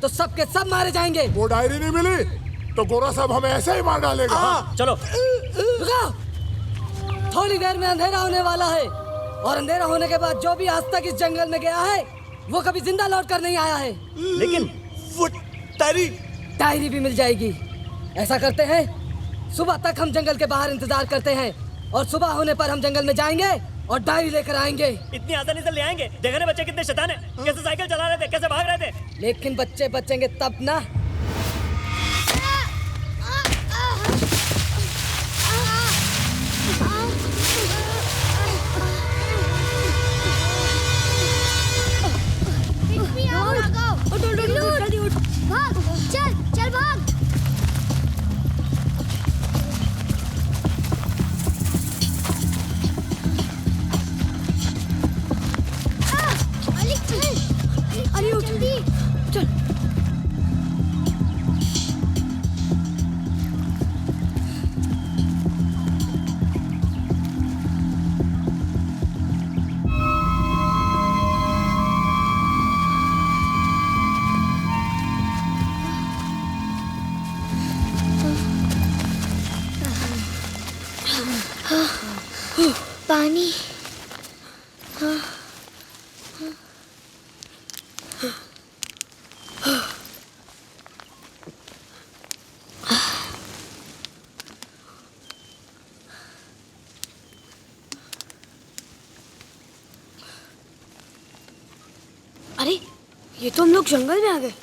तो सबके सब मारे जाएंगे। वो डायरी नहीं मिली तो गोरा साहब हमें ऐसे ही मार डालेगा। चलो। रुको। थोड़ी देर में अंधेरा होने वाला है और अंधेरा होने के बाद जो भी आज तक इस जंगल में गया है वो कभी जिंदा लौट कर नहीं आया है। लेकिन वो डायरी भी मिल जाएगी। ऐसा करते हैं, सुबह तक हम जंगल के बाहर इंतजार करते हैं और सुबह होने पर हम जंगल में जाएंगे और डायरी लेकर आएंगे। इतनी आसानी से ले आएंगे? देखने बच्चे कितने शैतान हैं, कैसे साइकिल चला रहे थे, कैसे भाग रहे थे। लेकिन बच्चे बचेंगे तब ना। भाग, चल चल भाग। अरे उठ जल्दी चल। पानी। अरे ये तो हम लोग जंगल में आ गए।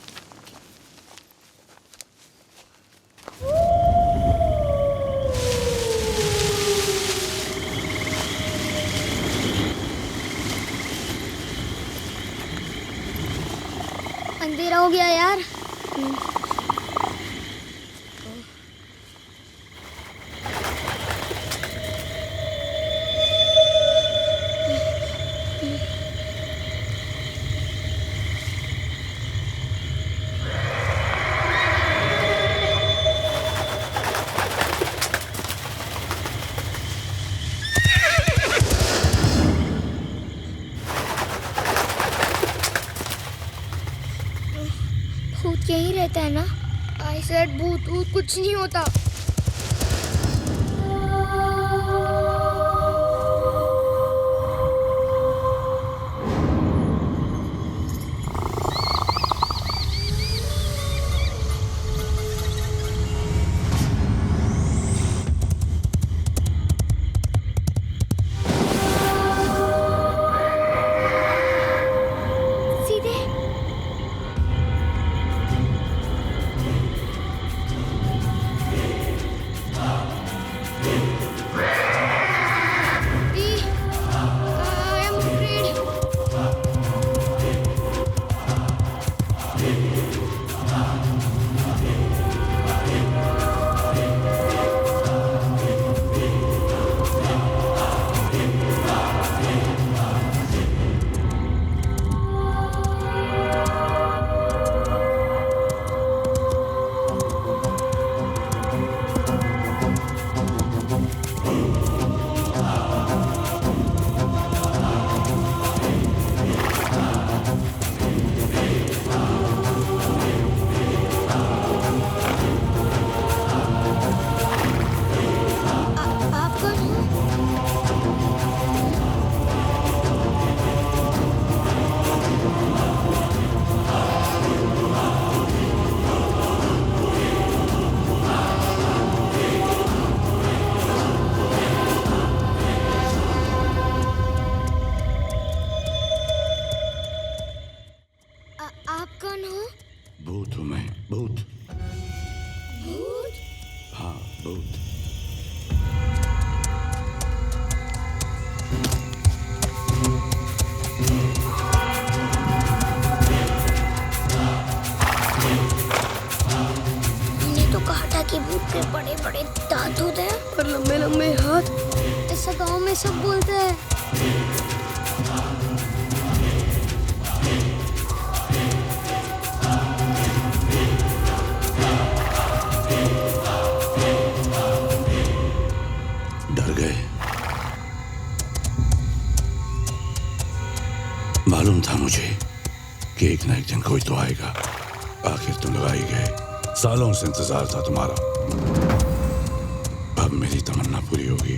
गया यार। भूत यहीं रहता है ना? आई सेड भूत भूत कुछ नहीं होता। आप कौन हो? भूत हूँ मैं, भूत। भूत? हाँ, भूत। मैंने तो कहा था कि भूत के बड़े बड़े दांत होते हैं और लंबे लंबे हाथ। ऐसा गांव में सब बोलते हैं। डर गए? मालूम था मुझे कि एक ना एक दिन कोई तो आएगा। आखिर तुम लोग आ ही गए। सालों से इंतजार था तुम्हारा। अब मेरी तमन्ना पूरी होगी।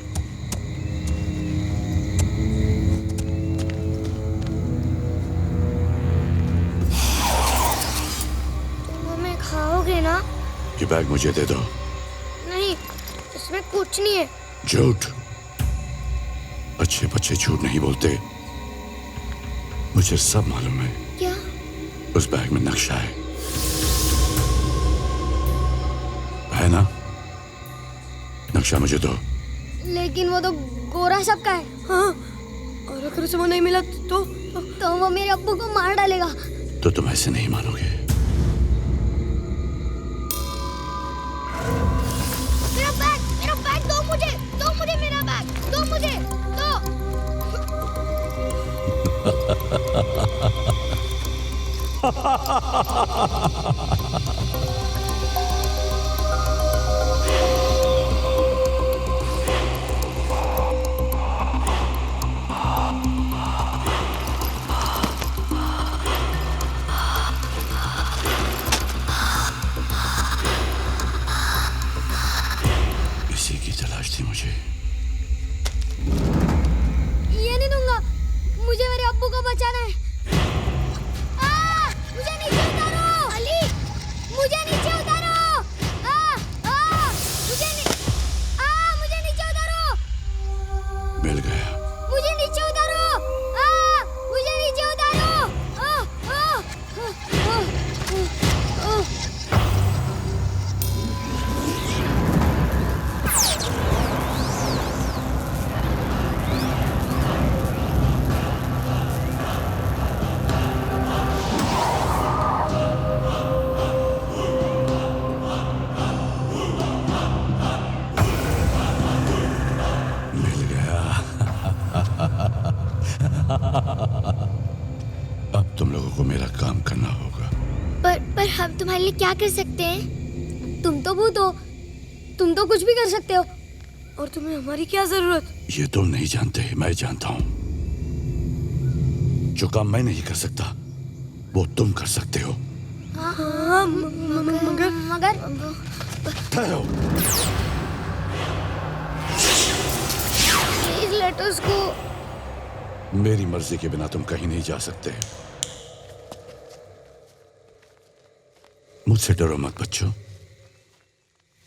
तुम हमें खाओगे ना? ये बैग मुझे दे दो। नहीं, इसमें कुछ नहीं है। झूठ। अच्छे बच्चे झूठ नहीं बोलते। मुझे सब मालूम है। क्या? उस बैग में नक्शा है ना? नक्शा मुझे दो। लेकिन वो तो गोरा सबका है। हाँ, और अगर उसे वो नहीं मिला तो वो मेरे अब्बू को मार डालेगा। तो तुम ऐसे नहीं मानोगे। मेरा बैग दो मुझे मेरा बैग दो मुझे, दो। इसी की तलाश थी मुझे। ये नहीं दूंगा, मुझे मेरे अब्बू को बचाना है। मुझे नीचे उतारो। अली, मुझे नीचे उतारो। मुझे नीचे उतारो। मिल गया। मुझे नीचे उतारो। मुझे नीचे उतारो। को मेरा काम करना होगा। पर हम तुम्हारे लिए क्या कर सकते हैं? तुम तो भूत हो, तुम तो कुछ भी कर सकते हो। और तुम्हें हमारी क्या जरूरत? ये तुम नहीं जानते, मैं जानता हूँ। जो काम मैं नहीं कर सकता वो तुम कर सकते हो। हाँ, मगर ठहरो। प्लीज लेट अस गो। मेरी मर्जी के बिना तुम कहीं नहीं जा सकते। मुझसे डरो मत बच्चों,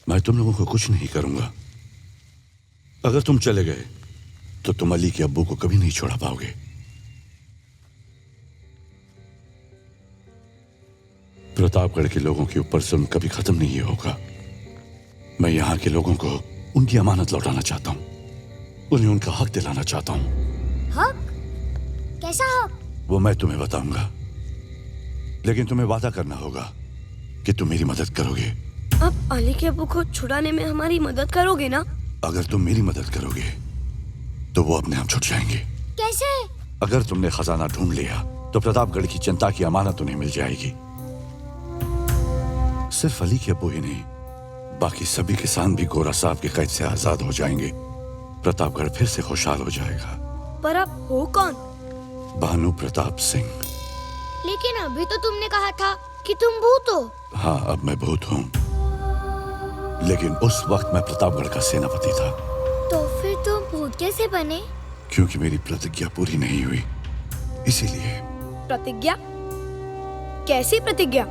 मैं तुम लोगों को कुछ नहीं करूंगा। अगर तुम चले गए तो तुम अली के अब्बू को कभी नहीं छोड़ा पाओगे। प्रतापगढ़ के लोगों के ऊपर जुल्म कभी खत्म नहीं होगा। मैं यहाँ के लोगों को उनकी अमानत लौटाना चाहता हूँ, उन्हें उनका हक दिलाना चाहता हूँ। हक? कैसा हक? वो मैं तुम्हें बताऊंगा, लेकिन तुम्हें वादा करना होगा कि तुम मेरी मदद करोगे। अब अली के अब्बू को छुड़ाने में हमारी मदद करोगे ना? अगर तुम मेरी मदद करोगे तो वो अपने आप छुट जाएंगे। कैसे? अगर तुमने खजाना ढूंढ लिया तो प्रतापगढ़ की जनता की अमानत उन्हें मिल जाएगी। सिर्फ अली के अब्बू ही नहीं, बाकी सभी किसान भी गोरा साहब की कैद से आजाद हो जाएंगे। प्रतापगढ़ फिर से खुशहाल हो जाएगा। पर आप हो कौन? भानु प्रताप सिंह। लेकिन अभी तो तुमने कहा था कि तुम भूत हो। हाँ, अब मैं भूत हूँ, लेकिन उस वक्त मैं प्रतापगढ़ का सेनापति था। तो फिर तुम भूत कैसे बने? क्योंकि मेरी प्रतिज्ञा पूरी नहीं हुई, इसीलिए। प्रतिज्ञा? कैसी प्रतिज्ञा?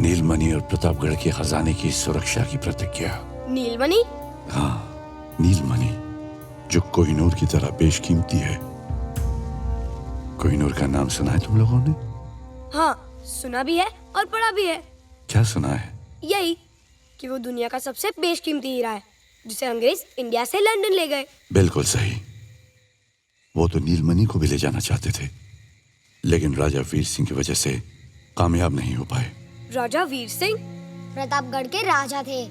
नीलमणि और प्रतापगढ़ के खजाने की सुरक्षा की प्रतिज्ञा। नीलमणि? हाँ, नीलमणि, जो कोहिनूर की तरह बेशकीमती है। कोहिनूर का नाम सुना है तुम लोगों ने? हाँ, सुना भी है और पढ़ा भी है। क्या सुना है? यही कि वो दुनिया का सबसे बेशकीमती हीरा है, जिसे अंग्रेज इंडिया से लंदन ले गए। बिल्कुल सही। वो तो नीलमणि को भी ले जाना चाहते थे, लेकिन राजा वीर सिंह की वजह से कामयाब नहीं हो पाए। राजा वीर सिंह प्रतापगढ़ के राजा थे।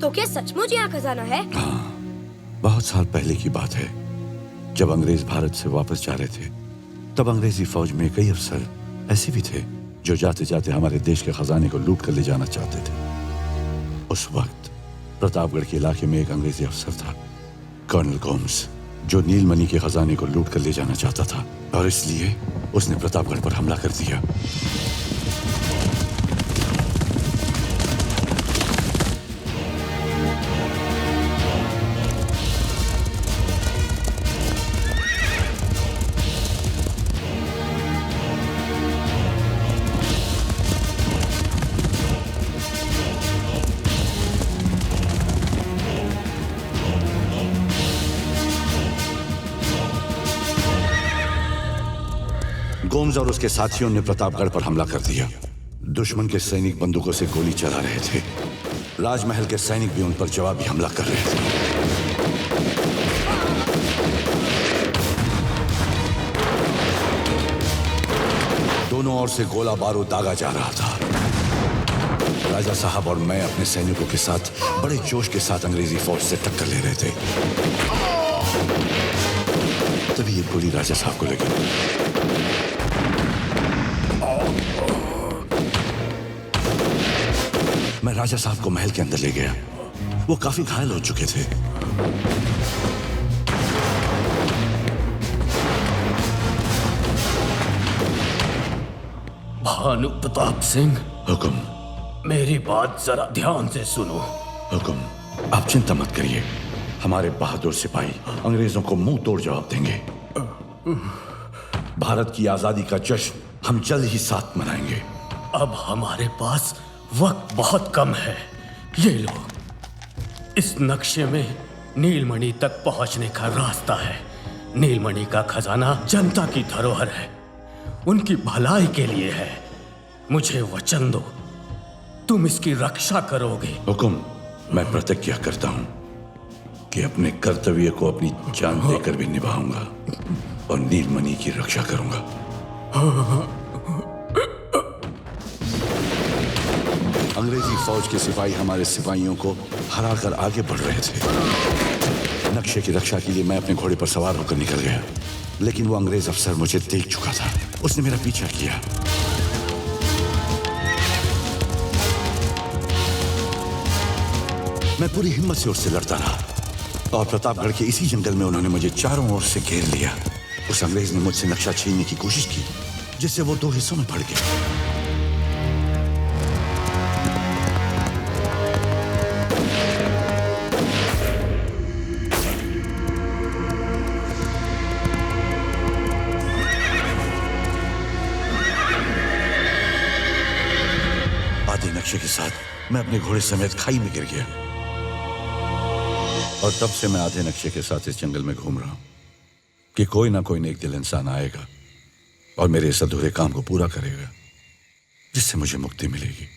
तो क्या सचमुच यहाँ खजाना है? हाँ, बहुत साल पहले की बात है। जब अंग्रेज भारत से वापस जा रहे थे, तब अंग्रेजी फौज में कई अफसर ऐसे भी थे जो जाते जाते हमारे देश के खजाने को लूट कर ले जाना चाहते थे। उस वक्त प्रतापगढ़ के इलाके में एक अंग्रेजी अफसर था, कर्नल गोम्स, जो नीलमणि के खजाने को लूट कर ले जाना चाहता था, और इसलिए उसने प्रतापगढ़ पर हमला कर दिया। गोम्स और उसके साथियों ने प्रतापगढ़ पर हमला कर दिया। दुश्मन के सैनिक बंदूकों से गोली चला रहे थे। राजमहल के सैनिक भी उन पर जवाबी हमला कर रहे थे। दोनों ओर से गोला बारूद दागा जा रहा था। राजा साहब और मैं अपने सैनिकों के साथ बड़े जोश के साथ अंग्रेजी फौज से टक्कर ले रहे थे। तभी एक गोली राजा साहब को लगी। मैं राजा साहब को महल के अंदर ले गया। वो काफी घायल हो चुके थे। भानु प्रताप सिंह, हुक्म। मेरी बात जरा ध्यान से सुनो। हुक्म। आप चिंता मत करिए, हमारे बहादुर सिपाही अंग्रेजों को मुंह तोड़ जवाब देंगे। भारत की आजादी का जश्न हम जल्द ही साथ मनाएंगे। अब हमारे पास वक्त बहुत कम है। ये लो, इस नक्शे में नीलमणि तक पहुंचने का रास्ता है। नीलमणि का खजाना जनता की धरोहर है, उनकी भलाई के लिए है। मुझे वचन दो, तुम इसकी रक्षा करोगे। हुकुम। मैं प्रतिज्ञा करता हूं कि अपने कर्तव्य को अपनी जान देकर भी निभाऊंगा और नीलमणि की रक्षा करूंगा। अंग्रेजी फौज के सिपाही हमारे सिपाहियों को हराकर आगे बढ़ रहे थे। नक्शे की रक्षा के लिए मैं अपने घोड़े पर सवार होकर निकल गया, लेकिन वो अंग्रेज अफसर मुझे देख चुका था। उसने मेरा पीछा किया। मैं पूरी हिम्मत से उससे लड़ता रहा और प्रतापगढ़ के इसी जंगल में उन्होंने मुझे चारों ओर से घेर लिया। उस अंग्रेज ने मुझसे नक्शा छीनने की कोशिश की, जिससे वो 2 हिस्सों में पड़ गया। आधे नक्शे के साथ मैं अपने घोड़े समेत खाई में गिर गया और तब से मैं आधे नक्शे के साथ इस जंगल में घूम रहा हूं कि कोई ना कोई नेक दिल इंसान आएगा और मेरे इस अधूरे काम को पूरा करेगा, जिससे मुझे मुक्ति मिलेगी।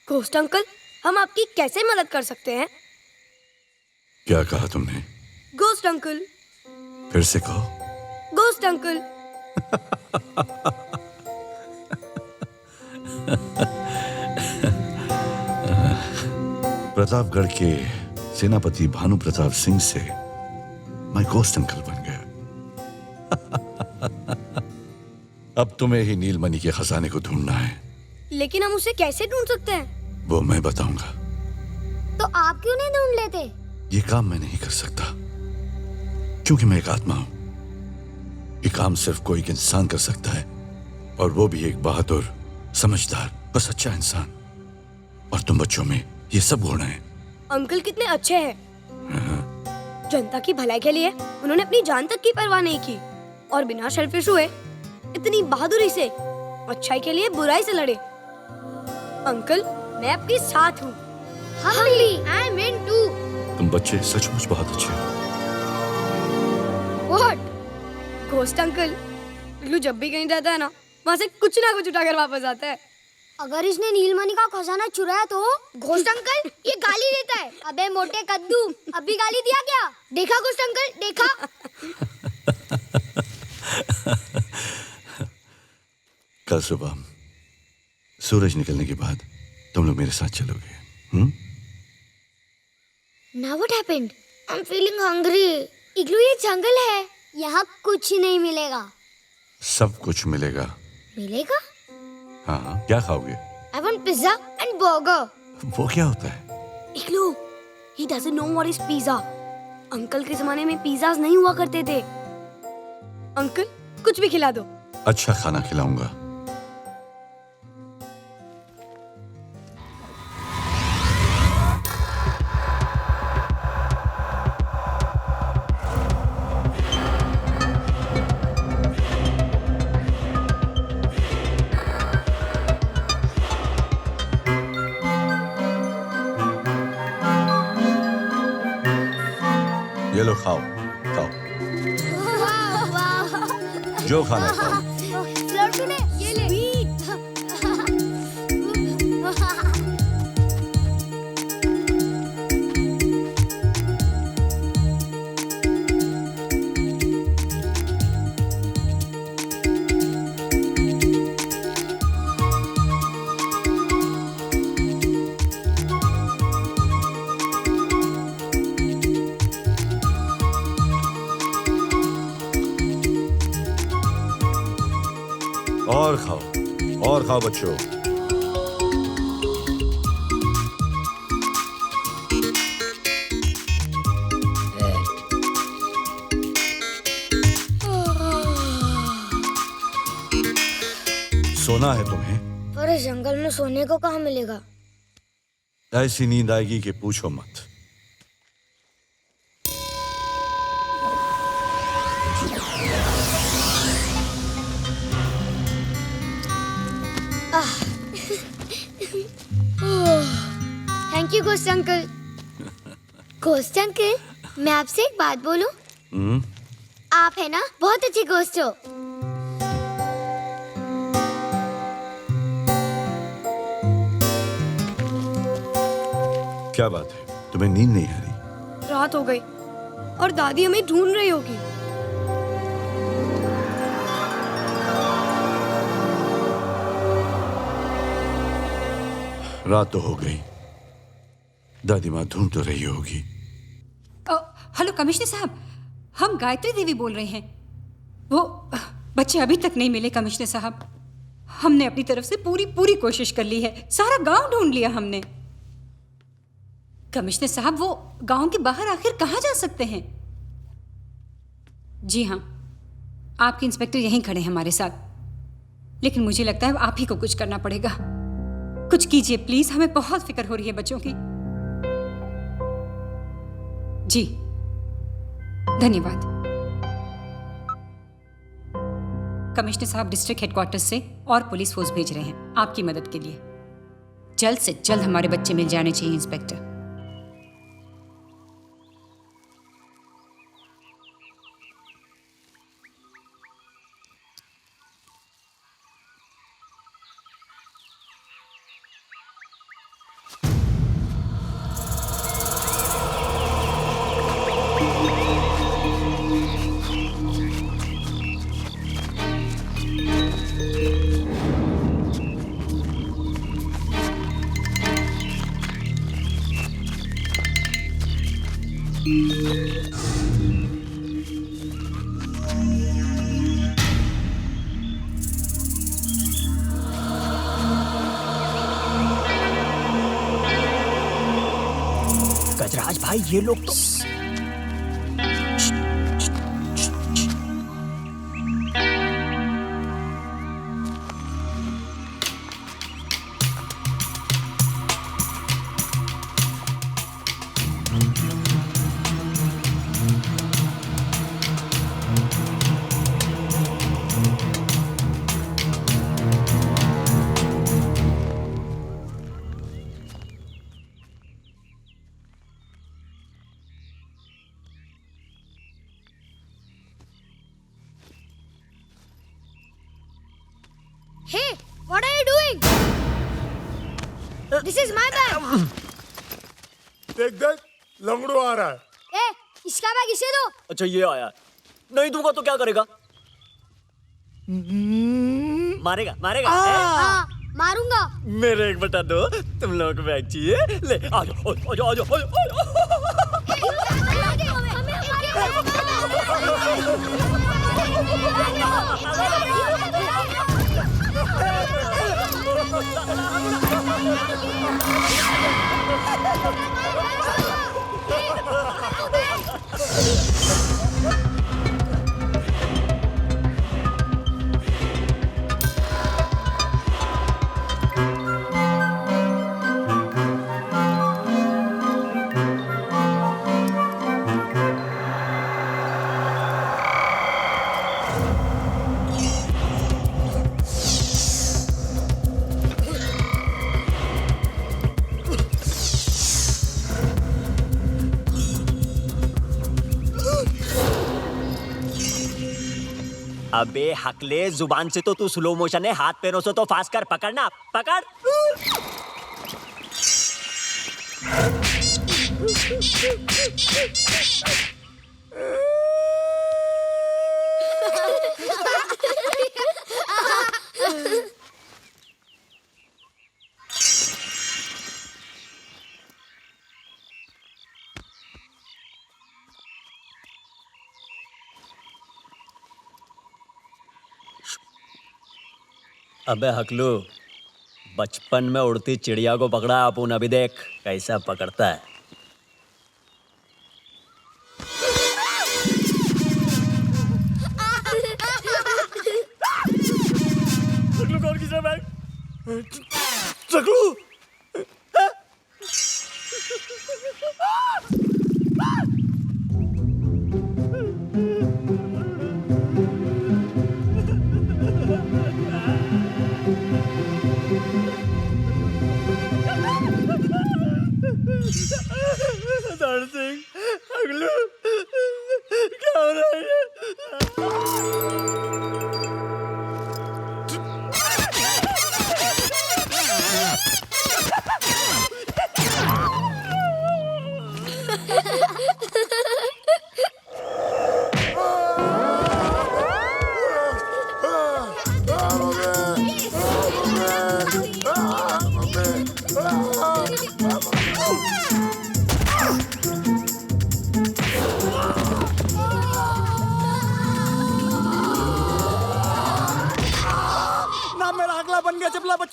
घोस्ट अंकल, हम आपकी कैसे मदद कर सकते हैं? क्या कहा तुमने? Ghost uncle. फिर से कहो। Ghost uncle. प्रतापगढ़ के सेनापति भानु प्रताप सिंह से मैं घोस्ट अंकल बन गया। अब तुम्हें ही नीलमणि के खजाने को ढूंढना है। लेकिन हम उसे कैसे ढूंढ सकते हैं? वो मैं बताऊंगा। तो आप क्यों नहीं ढूंढ लेते? ये काम मैं नहीं कर सकता क्योंकि मैं एक आत्मा हूं। ये काम सिर्फ कोई एक इंसान कर सकता है, और वो भी एक बहादुर, समझदार और सच्चा इंसान। और तुम बच्चों में ये सब गुण हैं। अंकल कितने अच्छे हैं। जनता की भलाई के लिए उन्होंने अपनी जान तक की परवाह नहीं की और बिना सेल्फिश हुए इतनी बहादुरी से अच्छाई के लिए बुराई से लड़े। अंकल, मैं आपके साथ हूँ। हम भी। I am in too. तुम बच्चे सचमुच बहुत अच्छे हो। व्हाट? घोस्ट अंकल, बिल्लू जब भी कहीं जाता है ना, वहाँ से कुछ ना कुछ उठाकर वापस आता है। अगर इसने नीलमणि का खजाना चुराया तो? घोस्ट अंकल, ये गाली देता है। अबे मोटे कद्दू, अभी गाली दिया क्या? देखा घोस्ट अंकल, देखा? कल सुबह सूरज निकलने के बाद तुम लोग मेरे साथ चलोगे। Now what happened? I'm feeling hungry. इग्लू, ये जंगल है, यहाँ कुछ नहीं मिलेगा। सब कुछ मिलेगा। मिलेगा? हाँ, क्या खाओगे? I want pizza and burger. वो क्या होता है? इग्लू, he doesn't know what is pizza. Uncle के जमाने में पिज़्ज़ास नहीं हुआ करते थे। अंकल, कुछ भी खिला दो। अच्छा खाना खिलाऊंगा। ये लो, खाओ खाओ, वाह वाह। जो खाना है खाओ। लड्डू ले, ये ले। और खाओ बच्चों। सोना है तुम्हें? पर इस जंगल में सोने को कहाँ मिलेगा? ऐसी नींद आएगी कि पूछो मत। Thank you ghost uncle. Ghost uncle, मैं आपसे एक बात बोलूं? आप है ना बहुत अच्छे घोस्ट हो। क्या बात है, तुम्हें नींद नहीं आ रही? रात हो गई और दादी हमें ढूंढ रही होगी। रात तो हो गई, दादी माँ ढूंढ तो रही होगी। हेलो कमिश्नर साहब, हम गायत्री देवी बोल रहे हैं। वो बच्चे अभी तक नहीं मिले कमिश्नर साहब। हमने अपनी तरफ से पूरी कोशिश कर ली है, सारा गांव ढूंढ लिया हमने। कमिश्नर साहब, वो गांव के बाहर आखिर कहाँ जा सकते हैं? जी हाँ, आपके इंस्पेक्टर यहीं खड़े हैं हमारे साथ, लेकिन मुझे लगता है आप ही को कुछ करना पड़ेगा। कुछ कीजिए प्लीज, हमें बहुत फिक्र हो रही है बच्चों की। जी धन्यवाद। कमिश्नर साहब डिस्ट्रिक्ट हेडक्वार्टर्स से और पुलिस फोर्स भेज रहे हैं आपकी मदद के लिए। जल्द से जल्द हमारे बच्चे मिल जाने चाहिए इंस्पेक्टर। गजराज भाई, ये लोग तो Hey, what are you doing? This is my bag. देख देख, लंगड़ू आ रहा है। ए, इसका बैग इसे दो। अच्छा ये आया, नहीं दूंगा तो क्या करेगा? मारेगा मारेगा। हाँ, मारूंगा। मेरे 1/2 तुम लोगों को बैग चाहिए? ले आ जाओ आ जाओ आ जाओ। अबे हकले, जुबान से तो तू स्लो मोशन है, हाथ पैरों से तो फास्ट कर। पकड़ना, पकड़। अबे हकलू, बचपन में उड़ती चिड़िया को पकड़ा अपुन, अभी देख कैसा पकड़ता है। हकलू कौन किस बैग? हकलू क्या हो रहा है?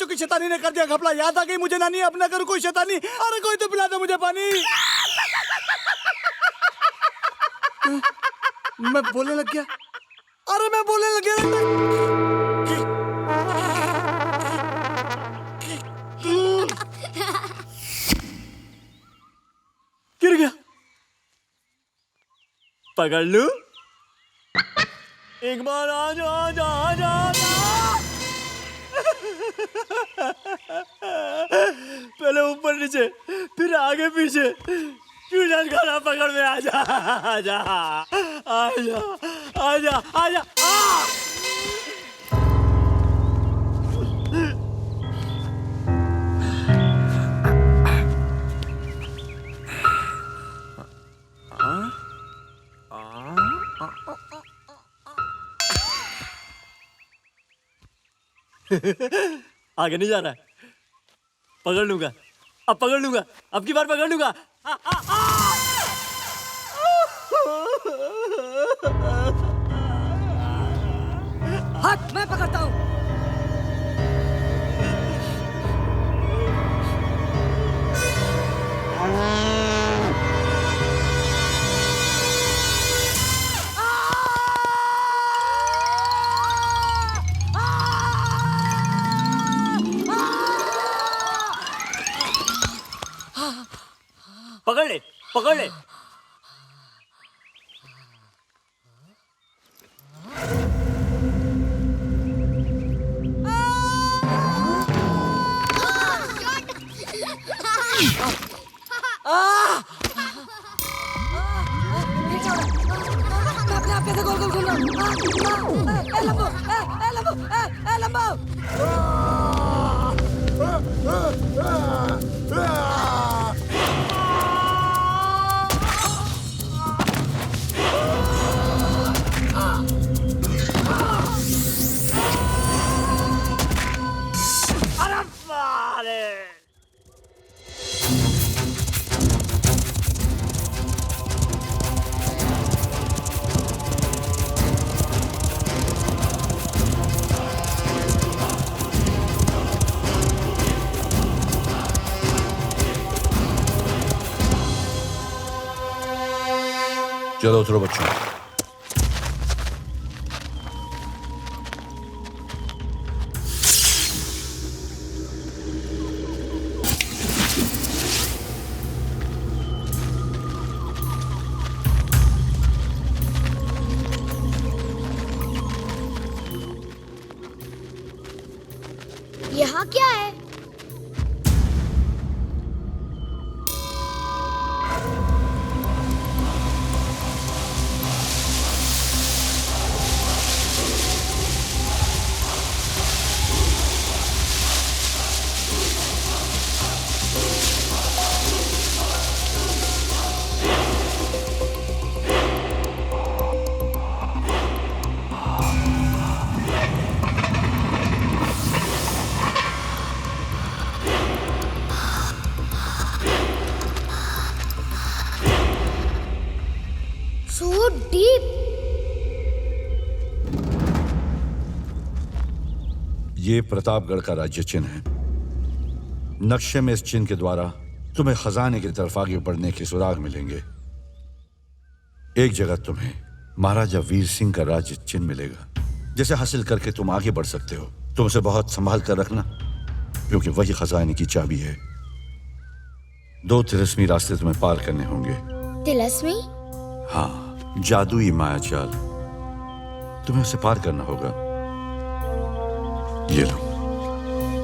बच्चों की शैतानी ने कर दिया घपला। याद आ गई मुझे नानी, अब ना करूं कोई शैतानी। अरे कोई तो पिला दो मुझे पानी। मैं बोलने लग गया। अरे मैं बोलने लग गया। गिर गया। पकड़ लूं? एक बार आ जा आ जा आ जा आ जा। पहले ऊपर नीचे फिर आगे पीछे, चूड़न खाना पकड़ में आ जा आ जा आ जा आ जा आ जा। आगे नहीं जा रहा है। पकड़ लूंगा, अब पकड़ लूंगा, अब की बार पकड़ लूंगा। हट, मैं पकड़ता हूँ। पकड़ ले, पकड़ ले। मैं अपने आप कैसे गोल गोल घूम रहा हूँ। ए लंबो, ए लंबो, ए लंबो। अरे बाले। चलो उतरो बच्चों। यहाँ क्या है? So deep. ये प्रतापगढ़ का राज्य चिन्ह है। नक्शे में इस चिन्ह के द्वारा तुम्हें खजाने की तरफ आगे बढ़ने के सुराग मिलेंगे। एक जगह तुम्हें महाराजा वीर सिंह का राज्य चिन्ह मिलेगा, जिसे हासिल करके तुम आगे बढ़ सकते हो। तुम उसे बहुत संभाल कर रखना, क्योंकि वही खजाने की चाबी है। 2 तिलस्मी रास्ते तुम्हें पार करने होंगे। तिलस्मी? हाँ, जादुई मायाजाल। तुम्हें उसे पार करना होगा। ये लो,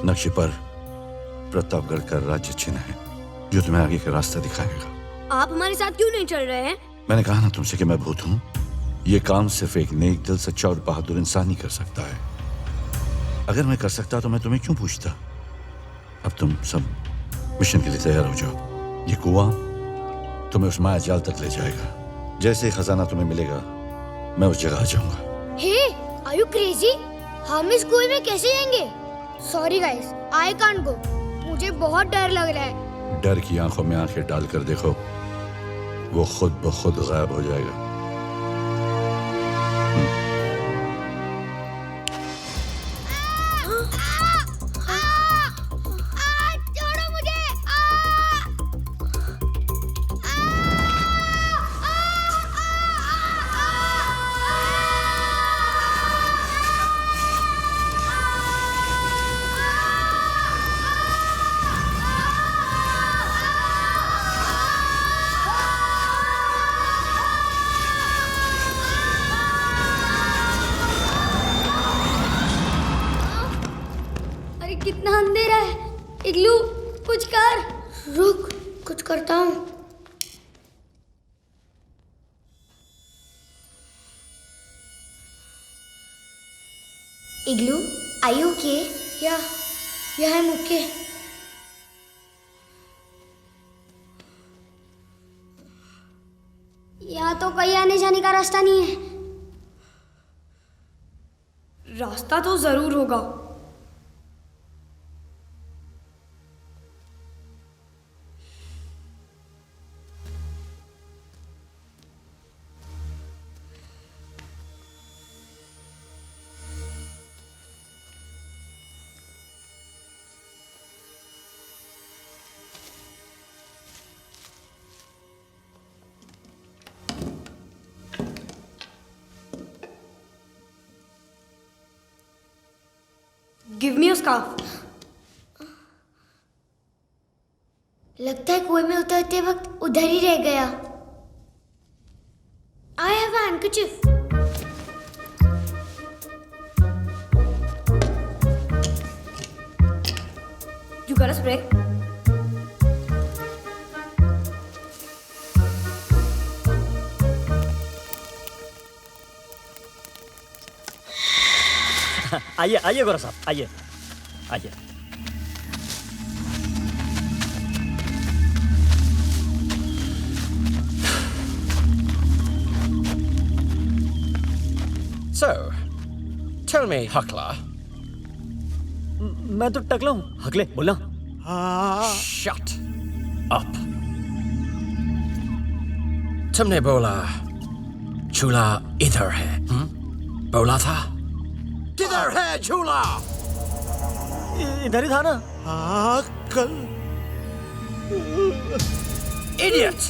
नक्शे पर प्रतापगढ़ का राज्य चिन्ह है, जो तुम्हें आगे का रास्ता दिखाएगा। आप हमारे साथ क्यों नहीं चल रहे हैं? मैंने कहा ना तुमसे कि मैं भूत हूं। ये काम सिर्फ एक नेक दिल, सच्चा और बहादुर इंसान ही कर सकता है। अगर मैं कर सकता तो मैं तुम्हें क्यों पूछता। अब तुम सब मिशन के लिए तैयार हो जाओ। ये कुआं तुम्हें उस माया जाल तक ले जाएगा। जैसे ही खजाना तुम्हें मिलेगा, मैं उस जगह आ जाऊंगा। हे, आर यू क्रेजी? हम इस कुएं में कैसे जाएंगे? Sorry guys, I can't go. मुझे बहुत डर लग रहा है। डर की आंखों में आंखें डालकर देखो, वो खुद ब खुद गायब हो जाएगा। Igloo, are you okay? Yeah, I'm okay. यहाँ तो कहीं आने जाने का रास्ता नहीं है। रास्ता तो जरूर होगा। Give me a scarf. लगता है कुएं में उतरते वक्त उधर ही रह गया। I have a handkerchief. You got a spray? आइए गौरव साहब, आइए। So, tell me, Huckler. मैं तो टकला हूँ, हकले बोलना। Shut up. तुमने बोला चूल्हा इधर है, बोला था? किधर है चूल्हा? इधर ही था ना। हाँ कल। Idiot!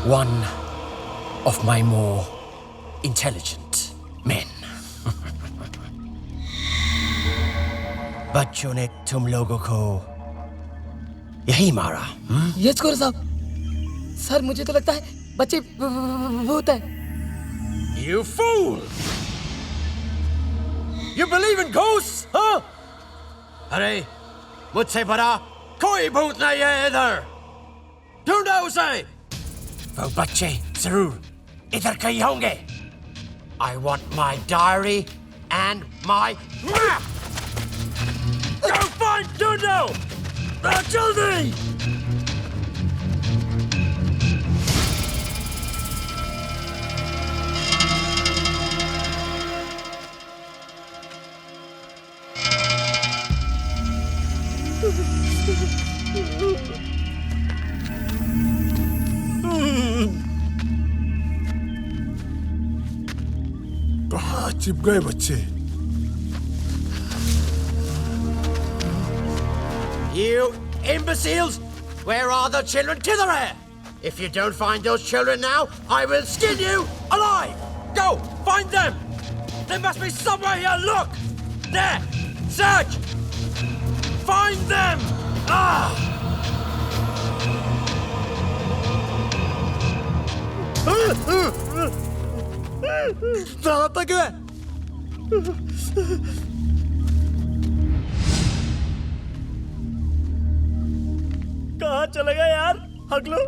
One of my more intelligent men. बच्चों ने तुम लोगों को यही मारा? यस गौरव साहब। सर मुझे तो लगता है बच्चे भूत है। You fool! You believe in ghosts, huh? अरे मुझसे बड़ा कोई भूत नहीं है इधर। ढूंढो उसे। वो बच्चे जरूर इधर कहीं होंगे। I want my diary and my map. Go find Dundo. जल्दी! कहाँ छिप गए बच्चे? You imbeciles! Where are the children? Kither hai! If you don't find those children now, I will skin you alive! Go! Find them! There must be somewhere here! Look! There! Search! Find them! Ah! डराता क्यों है? कहाँ चले गए यार हकलो?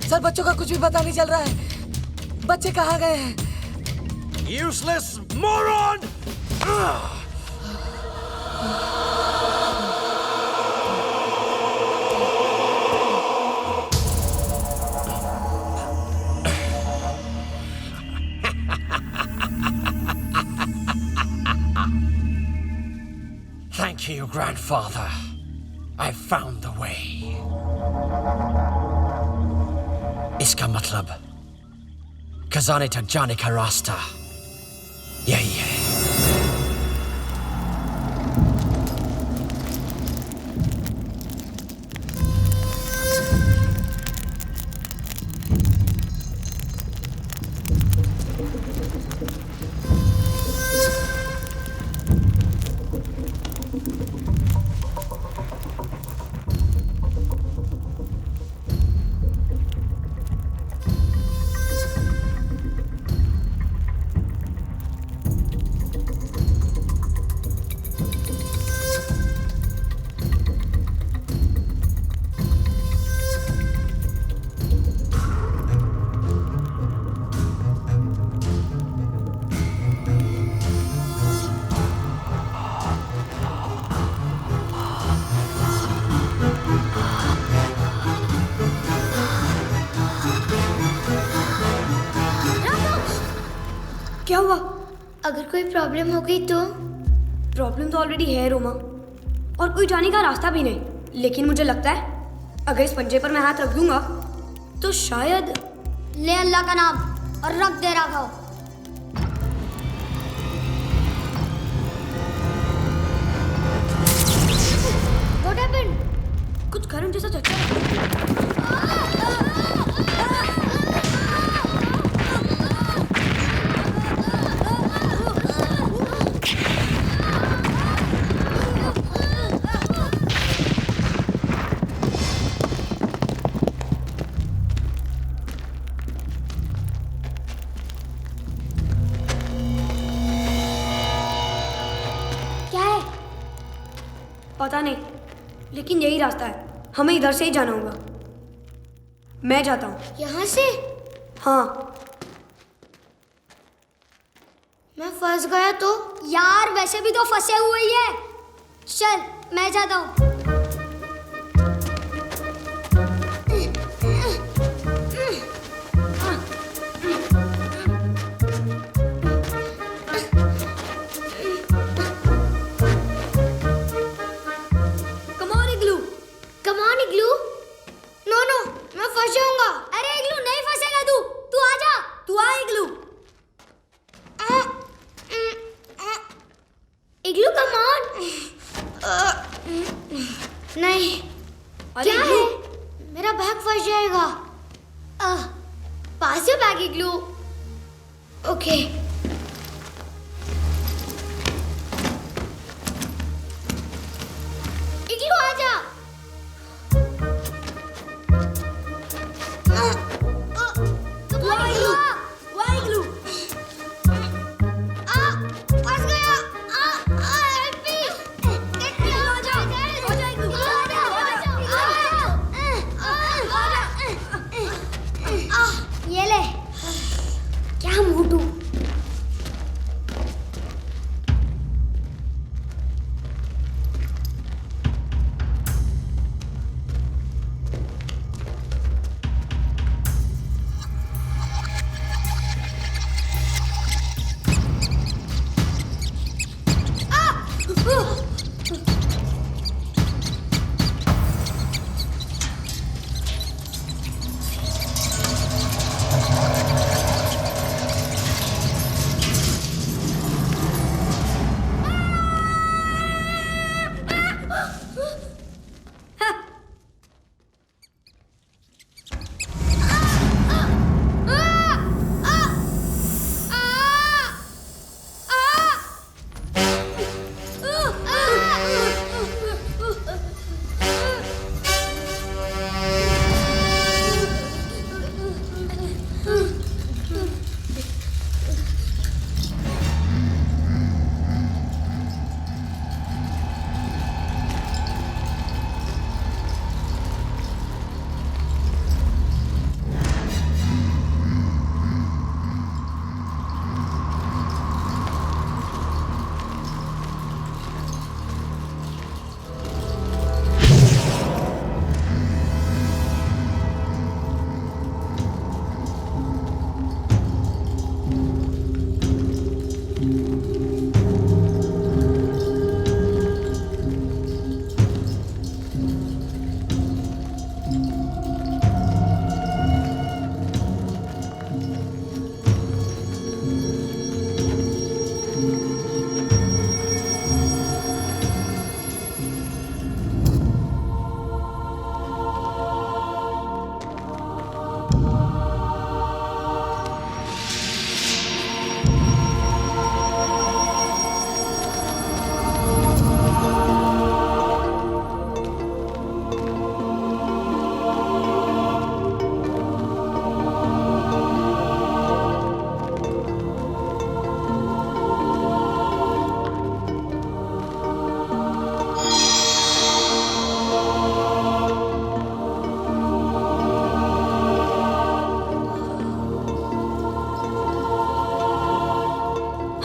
सर बच्चों का कुछ भी पता नहीं चल रहा है। बच्चे कहाँ गए हैं? Useless moron! Thank you, grandfather. I found the way. इसका मतलब खजाने तक जाने का रास्ता यही है। क्या हुआ? अगर कोई प्रॉब्लम हो गई तो? प्रॉब्लम तो ऑलरेडी है रोमा, और कोई जाने का रास्ता भी नहीं। लेकिन मुझे लगता है अगर इस पंजे पर मैं हाथ रख दूंगा तो शायद। ले अल्लाह का नाम और रख दे राघव। What happened? कुछ करंट जैसा चक्कर। पता नहीं, लेकिन यही रास्ता है। हमें इधर से ही जाना होगा। मैं जाता हूँ। यहाँ से? हाँ। मैं फंस गया तो? यार वैसे भी तो फंसे हुए ही है। चल मैं जाता हूँ। नहीं, क्या है? मेरा बैग फंस जाएगा। पास योर बैग इग्लू। ओके। इग्लू आजा।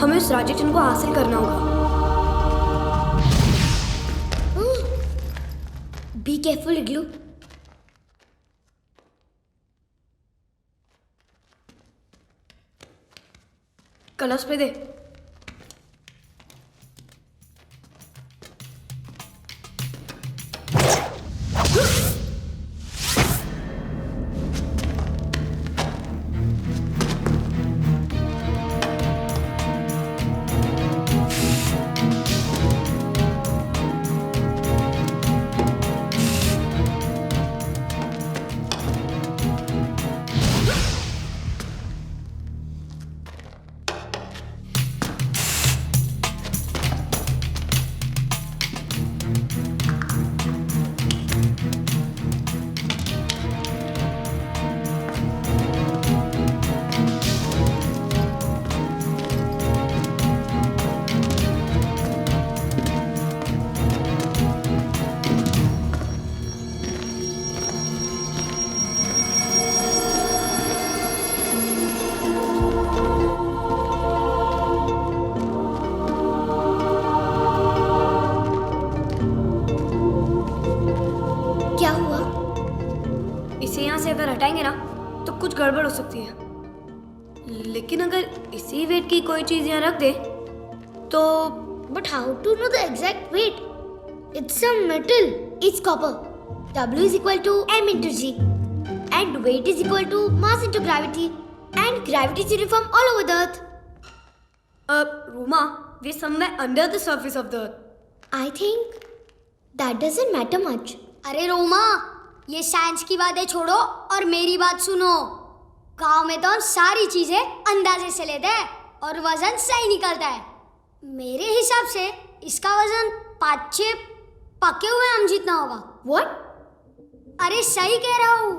हमें उस राजेशन को हासिल करना होगा। बी केयरफुल इग्लू। कलश पे दे। क्या हुआ? इसे यहाँ से अगर हटाएंगे ना तो कुछ गड़बड़ हो सकती है, लेकिन अगर इसी वेट की कोई चीज यहाँ रख दे तो। But how to know the exact weight? It's some metal. It's copper. W is equal to m into g, and weight is equal to mass into gravity, and gravity is uniform all over the earth. Roma, we're somewhere under the surface of the earth. I think that doesn't matter much. अरे रोमा, ये साइंस की बातें छोड़ो और मेरी बात सुनो। गांव में तो हम सारी चीजें अंदाजे से लेते हैं और वजन सही निकलता है। मेरे हिसाब से इसका वजन 5-6 पके हुए आम जितना होगा। What? अरे सही कह रहा हूँ।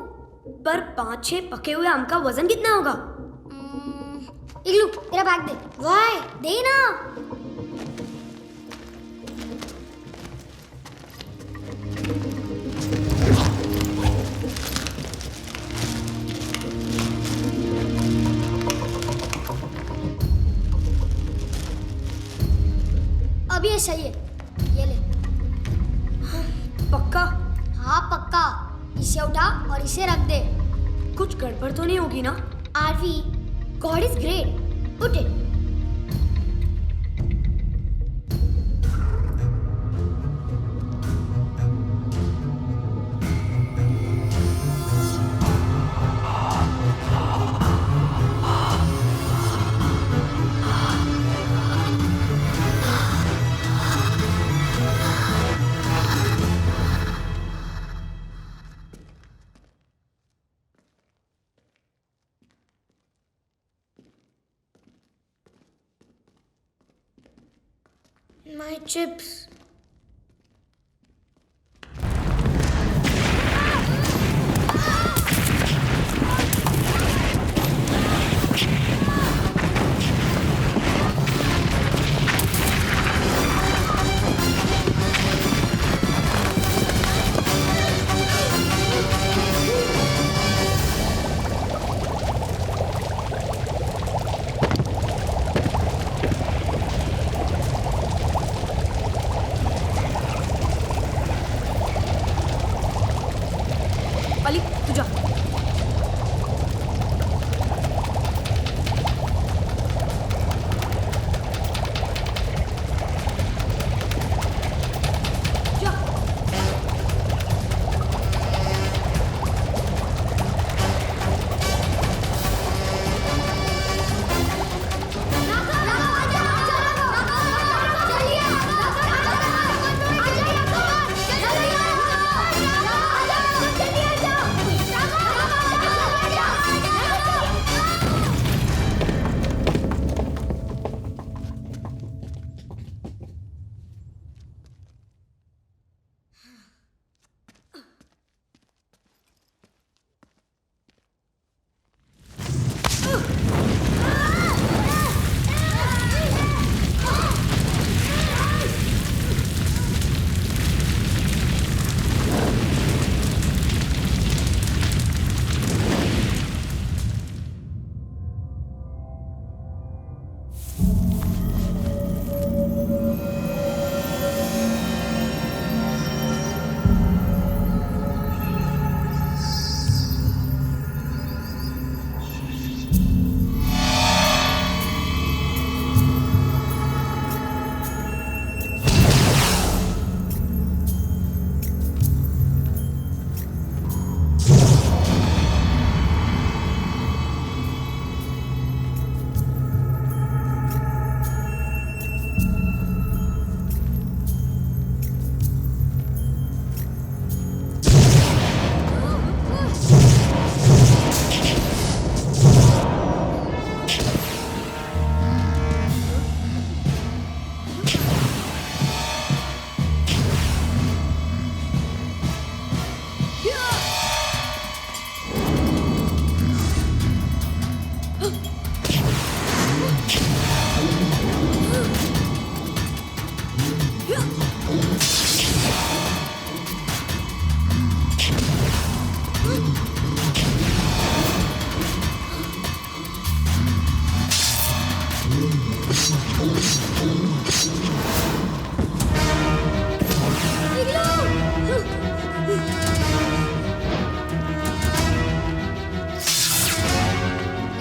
पर 5-6 पके हुए आम का वजन कितना होगा? इग्लू, तेरा बैग दे। वाई, दे ना। अब ये सही है, ये ले। पक्का? हाँ पक्का। इसे उठा और इसे रख दे। कुछ गड़बड़ तो नहीं होगी ना? Aarvi, God is great. Put it. My chips.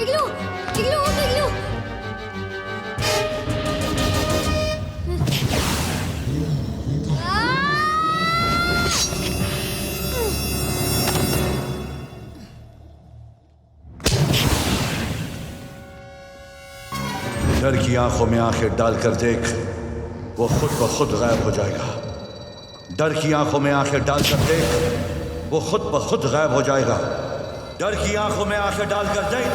Igloo Igloo उठ इग्लू डर की आंखों में आंखें डालकर देख, वो खुद ब खुद गायब हो जाएगा। डर की आंखों में आंखें डालकर देख, वो खुद ब खुद गायब हो जाएगा। डर की आंखों में आंखें डालकर देख।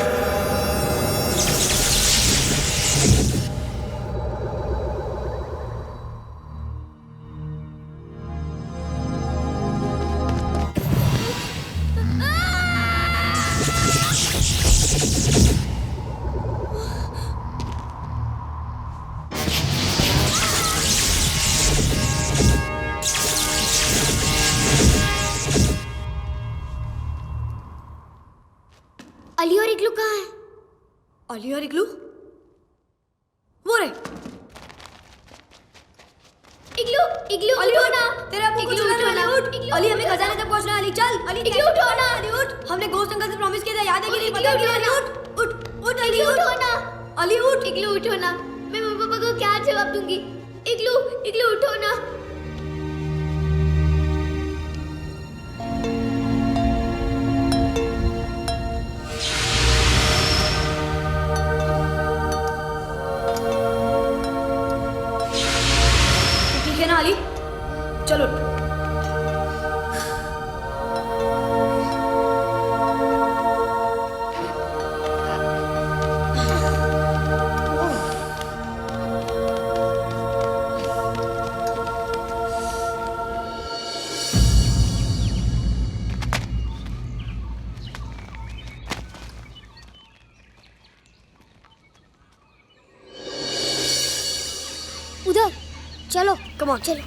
अली और इग्लू कहाँ है? अली और इग्लू वो रे। इग्लू इग्लू अली उठो उठ ना। तेरा मुंह इग्लू कुछ उठो ना। उठ। अली हमें खजाने तक पहुंचना है। अली चल। अली इग्लू उठो ना। अली उठ। हमने घोस्ट अंकल से प्रॉमिस किया था, याद है कि नहीं? इग्लू पता है कि उठो नहीं? ना। उठ उठ उठ अली इग्लू उठ। उठो ना। अली उठ। इग्लू उठो ना। मैं मम्मी पापा को क्या जवाब दूंगी? इग्लू इग्लू उठो ना। ठीक है ना अली? चलो। उधर चलो। कम ऑन चलो।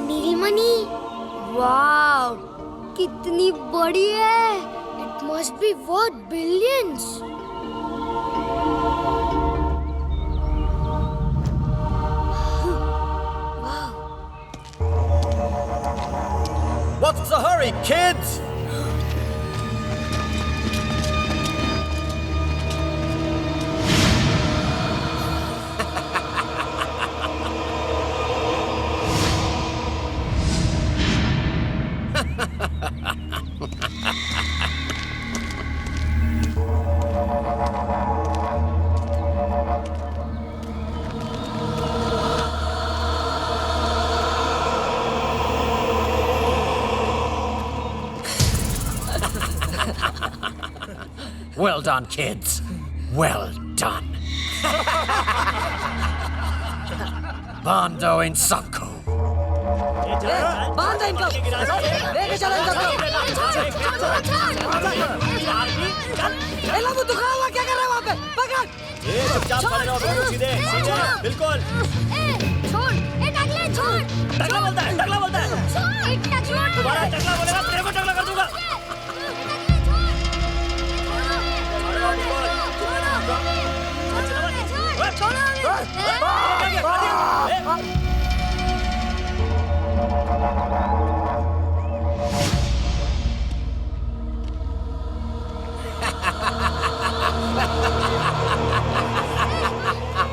नीलमणि। वाओ, कितनी बड़ी है। It must be worth billions. What's the hurry, kids? Well done, kids. Well done. Bando in Sanko. बांध इनको, लेके चलो इनको। एला वो दुखा हुआ क्या कर रहा है वहाँ पे? पकड़। ये चुपचाप खड़े रहो, बिल्कुल सीधे, सीधे, बिल्कुल। छोड़, टकला छोड़। टकला बोलता है, टकला बोलता है। छोड़, टकला। दोबारा टकला बोलेगा, तेरे को टकला कर दूंगा। छोड़ो।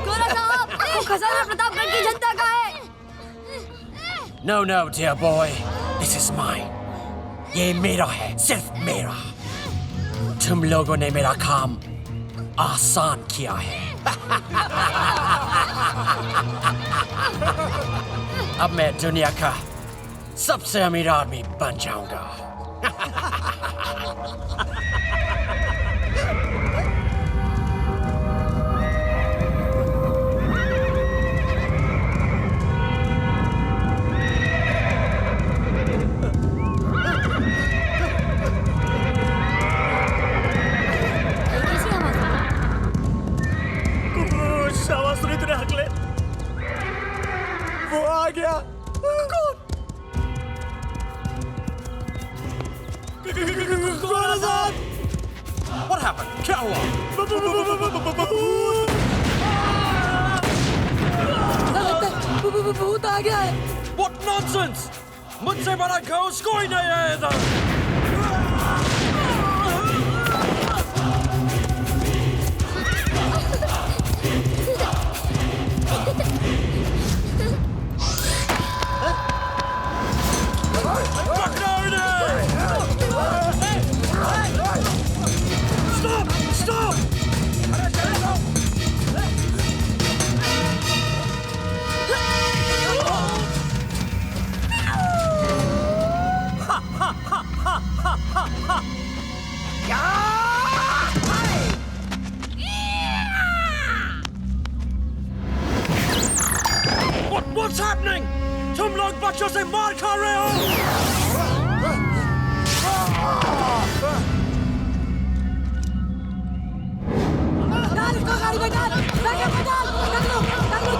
गोरा साहब, वो खजाना प्रतापगढ़ की जनता का है। No, no, dear boy. This is mine. ये मेरा है, सिर्फ मेरा। तुम लोगों ने मेरा काम आसान किया है। अब मैं दुनिया का सबसे अमीर आदमी बन जाऊंगा। शाबाश सुनी तेरे हकले। वो आ गया। कौन? गोरा साहब। What happened? क्या हुआ? भूत आ गया है। What nonsense! मुझसे बड़ा घोस्ट कोई नहीं है इधर। Stop! Stop! What's happening? तुम लोग बच्चों से मार खा रहे हो। डाल इसको गाड़ी में डाल, बैकअप में डाल, टकलू,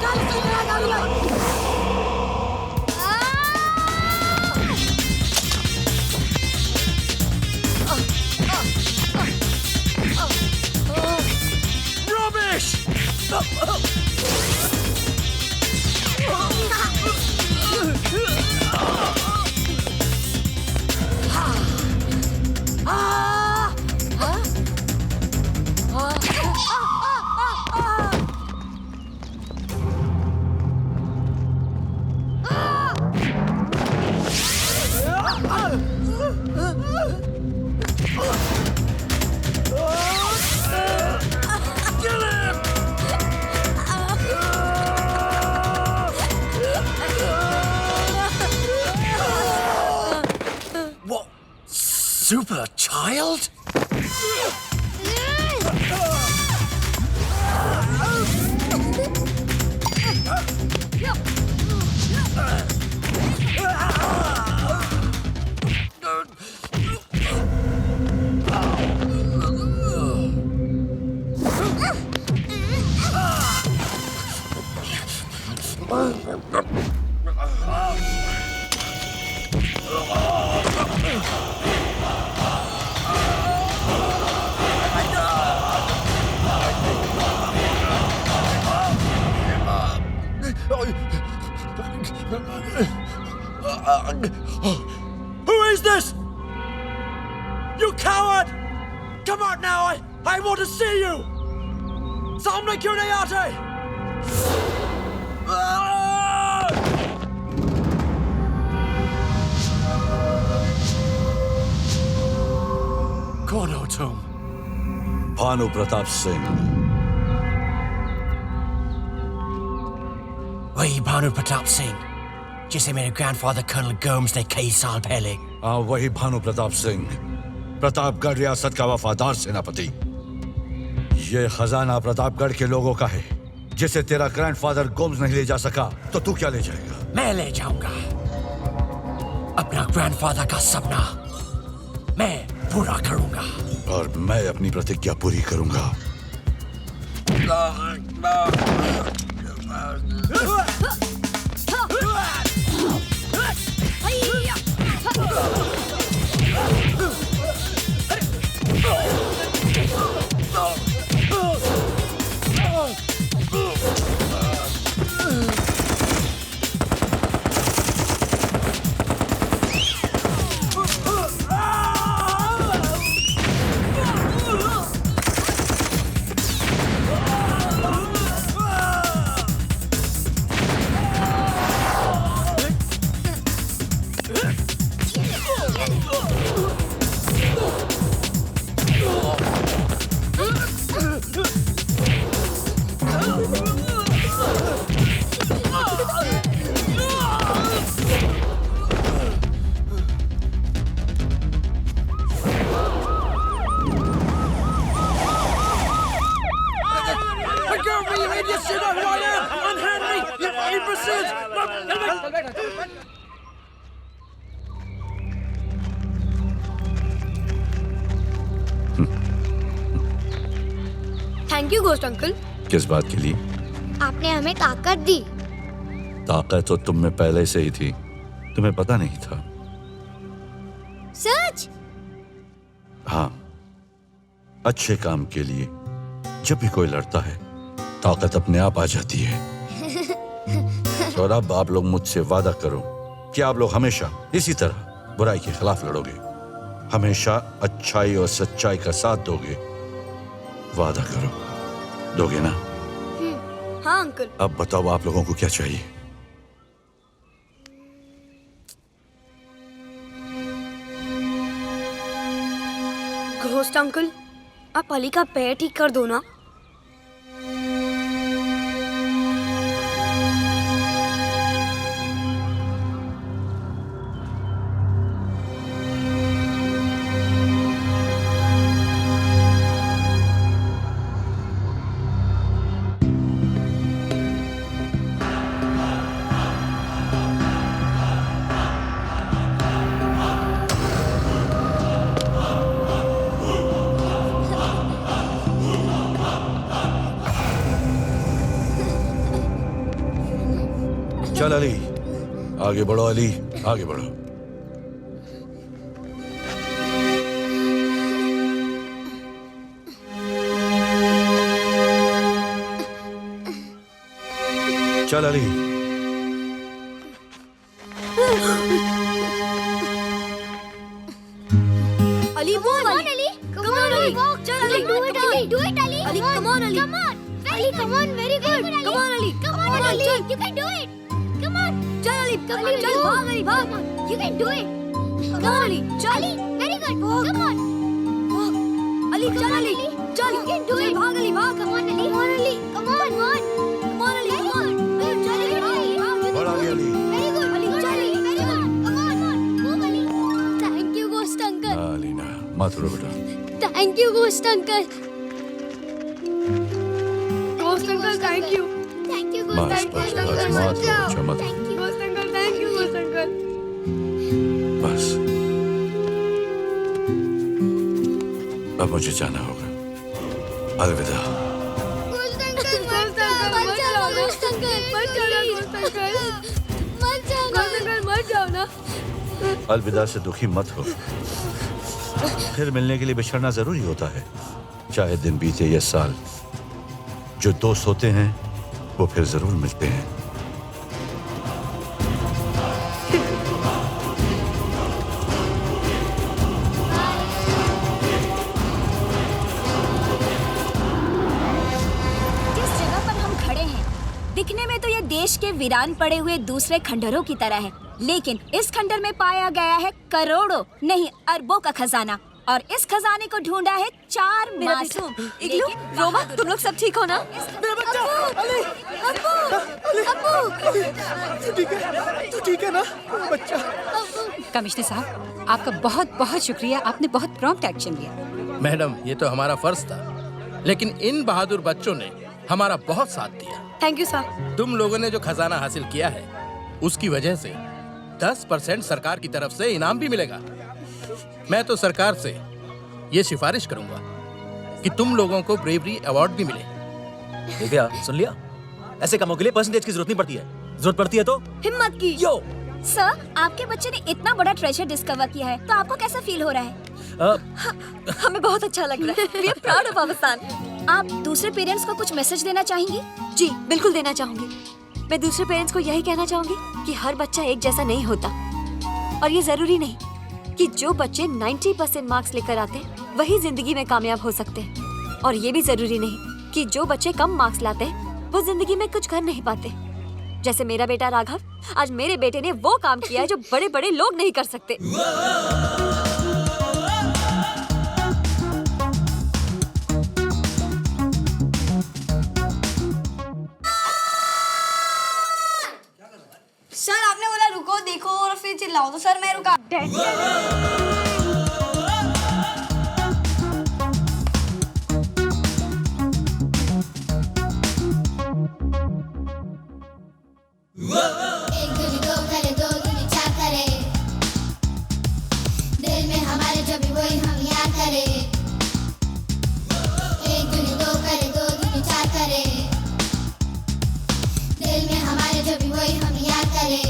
डाल इसको मेरा गाड़ी में। Rubbish! What? Super child? Who is this? You coward! Come out now! I want to see you! सामने क्यों नहीं आते? कौन हो तुम? भानु प्रताप सिंह। वही भानु प्रताप सिंह जिसे मेरे ग्रैंडफादर कर्नल गोम्स ने कई साल पहले। हाँ, वही भानु प्रताप सिंह, प्रतापगढ़ रियासत का वफादार सेनापति। ये खजाना प्रतापगढ़ के लोगों का है, जिसे तेरा ग्रैंडफादर गोम्स नहीं ले जा सका, तो तू क्या ले जाएगा? मैं ले जाऊंगा अपना ग्रैंडफादर का सपना मैं पूरा करूंगा। और मैं अपनी प्रतिज्ञा पूरी करूंगा। Thank you ghost uncle. किस बात के लिए? आपने हमें ताकत दी। ताकत तो तुम में पहले से ही थी, तुम्हें पता नहीं था। सच? हाँ, अच्छे काम के लिए जब भी कोई लड़ता है ताकत अपने आप आ जाती है। और अब आप लोग मुझसे वादा करो कि आप लोग हमेशा इसी तरह बुराई के खिलाफ लड़ोगे, हमेशा अच्छाई और सच्चाई का साथ दोगे। वादा करो, दोगे ना? हाँ अंकल। अब बताओ आप लोगों को क्या चाहिए? घोस्ट अंकल, आप अली का पैर ठीक कर दो ना। चल अली, आगे बढ़ो अली, आगे बढ़ो। चल अली। अली वो अली, come on अली, चल Ali, do it Ali, do it Ali, Ali come on Ali, Ali come on, very good, come on Ali, come on Ali, you can do it, come on, चल अली, चल भाग अली, भाग, you can do it, come on Ali, चल, very good, come on, Ali चल अली, चल, you can do it, भाग अली, भाग, come on Ali, come on Ali, come on, come on Ali, come on, चल अली, भाग, बढ़ आगे अली। very good, अली चल Ali, very good, come on, move Ali, thank you ghost uncle, Alina, मत रो बेटा। thank you ghost uncle, ghost uncle thank you, बस बस बस, मत रो बच्चा, मत रो। Ghost uncle thank you, ghost uncle. बस अब मुझे जाना होगा, अलविदा। ghost uncle मत जाओ, ghost uncle मत जाना घोस्ट अंकल, मत जाओ, घोस्ट अंकल मत जाओ ना। अलविदा से दुखी मत हो, फिर मिलने के लिए बिछड़ना जरूरी होता है, चाहे दिन बीते या साल। जो दोस्त होते हैं वो फिर जरूर मिलते हैं। जिस जगह पर हम खड़े हैं, दिखने में तो ये देश के वीरान पड़े हुए दूसरे खंडरों की तरह है, लेकिन इस खंडर में पाया गया है करोड़ों नहीं अरबों का खजाना, और इस खजाने को ढूंढा है 4 मासूम। इग्लू, रोमा, तुम लोग सब ठीक हो ना? मेरा बच्चा, अली, तू ठीक है ना बच्चा? कमिश्नर साहब, आपका बहुत बहुत शुक्रिया, आपने बहुत प्रॉम्प्ट एक्शन लिया। मैडम, ये तो हमारा फर्ज था, लेकिन इन बहादुर बच्चों ने हमारा बहुत साथ दिया। Thank you sir. तुम लोगों ने जो खजाना हासिल किया है उसकी वजह से 10% सरकार की तरफ से इनाम भी मिलेगा। मैं तो सरकार से ये सिफारिश करूंगा कि तुम लोगों को ब्रेवरी अवार्ड भी मिले। दिव्या, सुन लिया? ऐसे कामों के लिए परसेंटेज की जरूरत नहीं पड़ती है, जरूरत पड़ती है तो हिम्मत की। यो सर, आपके बच्चे ने इतना बड़ा ट्रेजर डिस्कवर किया है, तो आपको कैसा फील हो रहा है? हमें बहुत अच्छा लग रहा है। We are proud of our son. आप दूसरे पेरेंट्स को कुछ मैसेज देना चाहेंगी? जी बिल्कुल देना चाहूंगी। मैं दूसरे पेरेंट्स को यही कहना चाहूंगी कि हर बच्चा एक जैसा नहीं होता, और ये जरूरी नहीं कि जो बच्चे 90% मार्क्स लेकर आते हैं वही जिंदगी में कामयाब हो सकते हैं, और ये भी जरूरी नहीं कि जो बच्चे कम मार्क्स लाते हैं वो जिंदगी में कुछ कर नहीं पाते। जैसे मेरा बेटा राघव, आज मेरे बेटे ने वो काम किया है जो बड़े बड़े लोग नहीं कर सकते। सर, आपने बोला रुको, देखो और फिर चिल्लाओ, तो सर मैं रुका। एक दूनी दो करे, दो दूनी चार करे, दिल में हमारे जो भी वही हम याद करे। एक दूनी दो करे, दो दूनी चार करे, दिल में हमारे जो भी वही हम याद करे।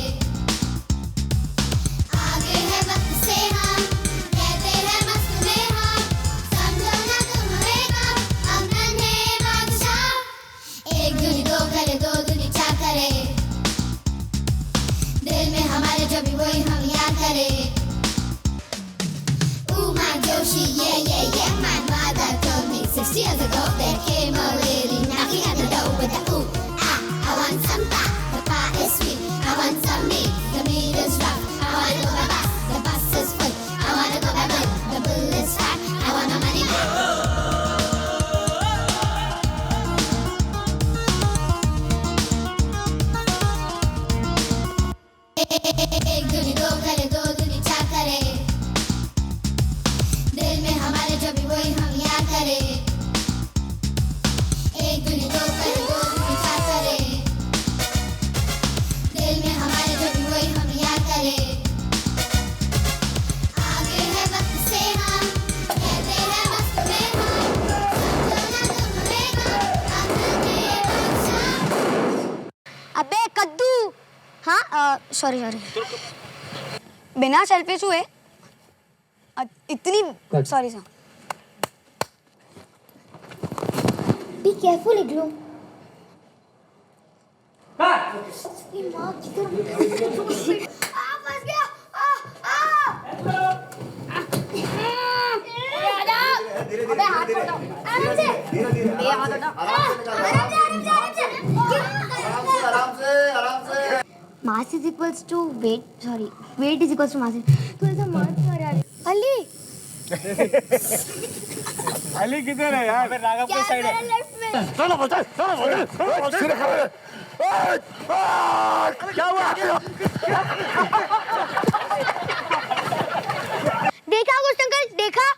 आगे है वक्त से हम कहते हैं मस्त में हम, समझो ना तुम हमें कम, हम नन्हे बादशाह। एक दूनी दो करे, दो दूनी चार करे, दिल में हमारे जो भी वही हम याद करे। Ooh, my Yoshi, yeah. My mother told me 6 years ago there came a lady knocking at the door with a ooh, ah, I want some pie, the pie is sweet. I want some meat, the meat is rough. I wanna go by bus, the bus is full. I wanna go by bull, the bull is fat. I want no money back. एक दूनी दो करे, दो दूनी चार करे, दिल में हमारे जो भी वही हम याद करे। एक दूनी दो करे, दो दूनी चार करे, दिल में हमारे जो भी वही हम याद करे। आगे है वक्त से हम कहते हैं मस्त में हम, समझो ना तुम हमें कम, हम नन्हे बादशाह। अबे कद्दू। हाँ सॉरी बिना सेल्फी छुए इतनी सॉरी सर। बी केयरफुल इग्लू। माँ किधर फंस गया। अबे हाथ छोड़ दो आराम से। ये हाथ हटाओ आराम से। Mass is equals to weight. Sorry, weight is equals to mass. तो ऐसा मार्क्स मारा है। अली अली किधर है यार? राघव साइड है। लेफ्ट में। चलो बच्चे, सिर खड़े। क्या हुआ? देखा कुछ अंकल देखा?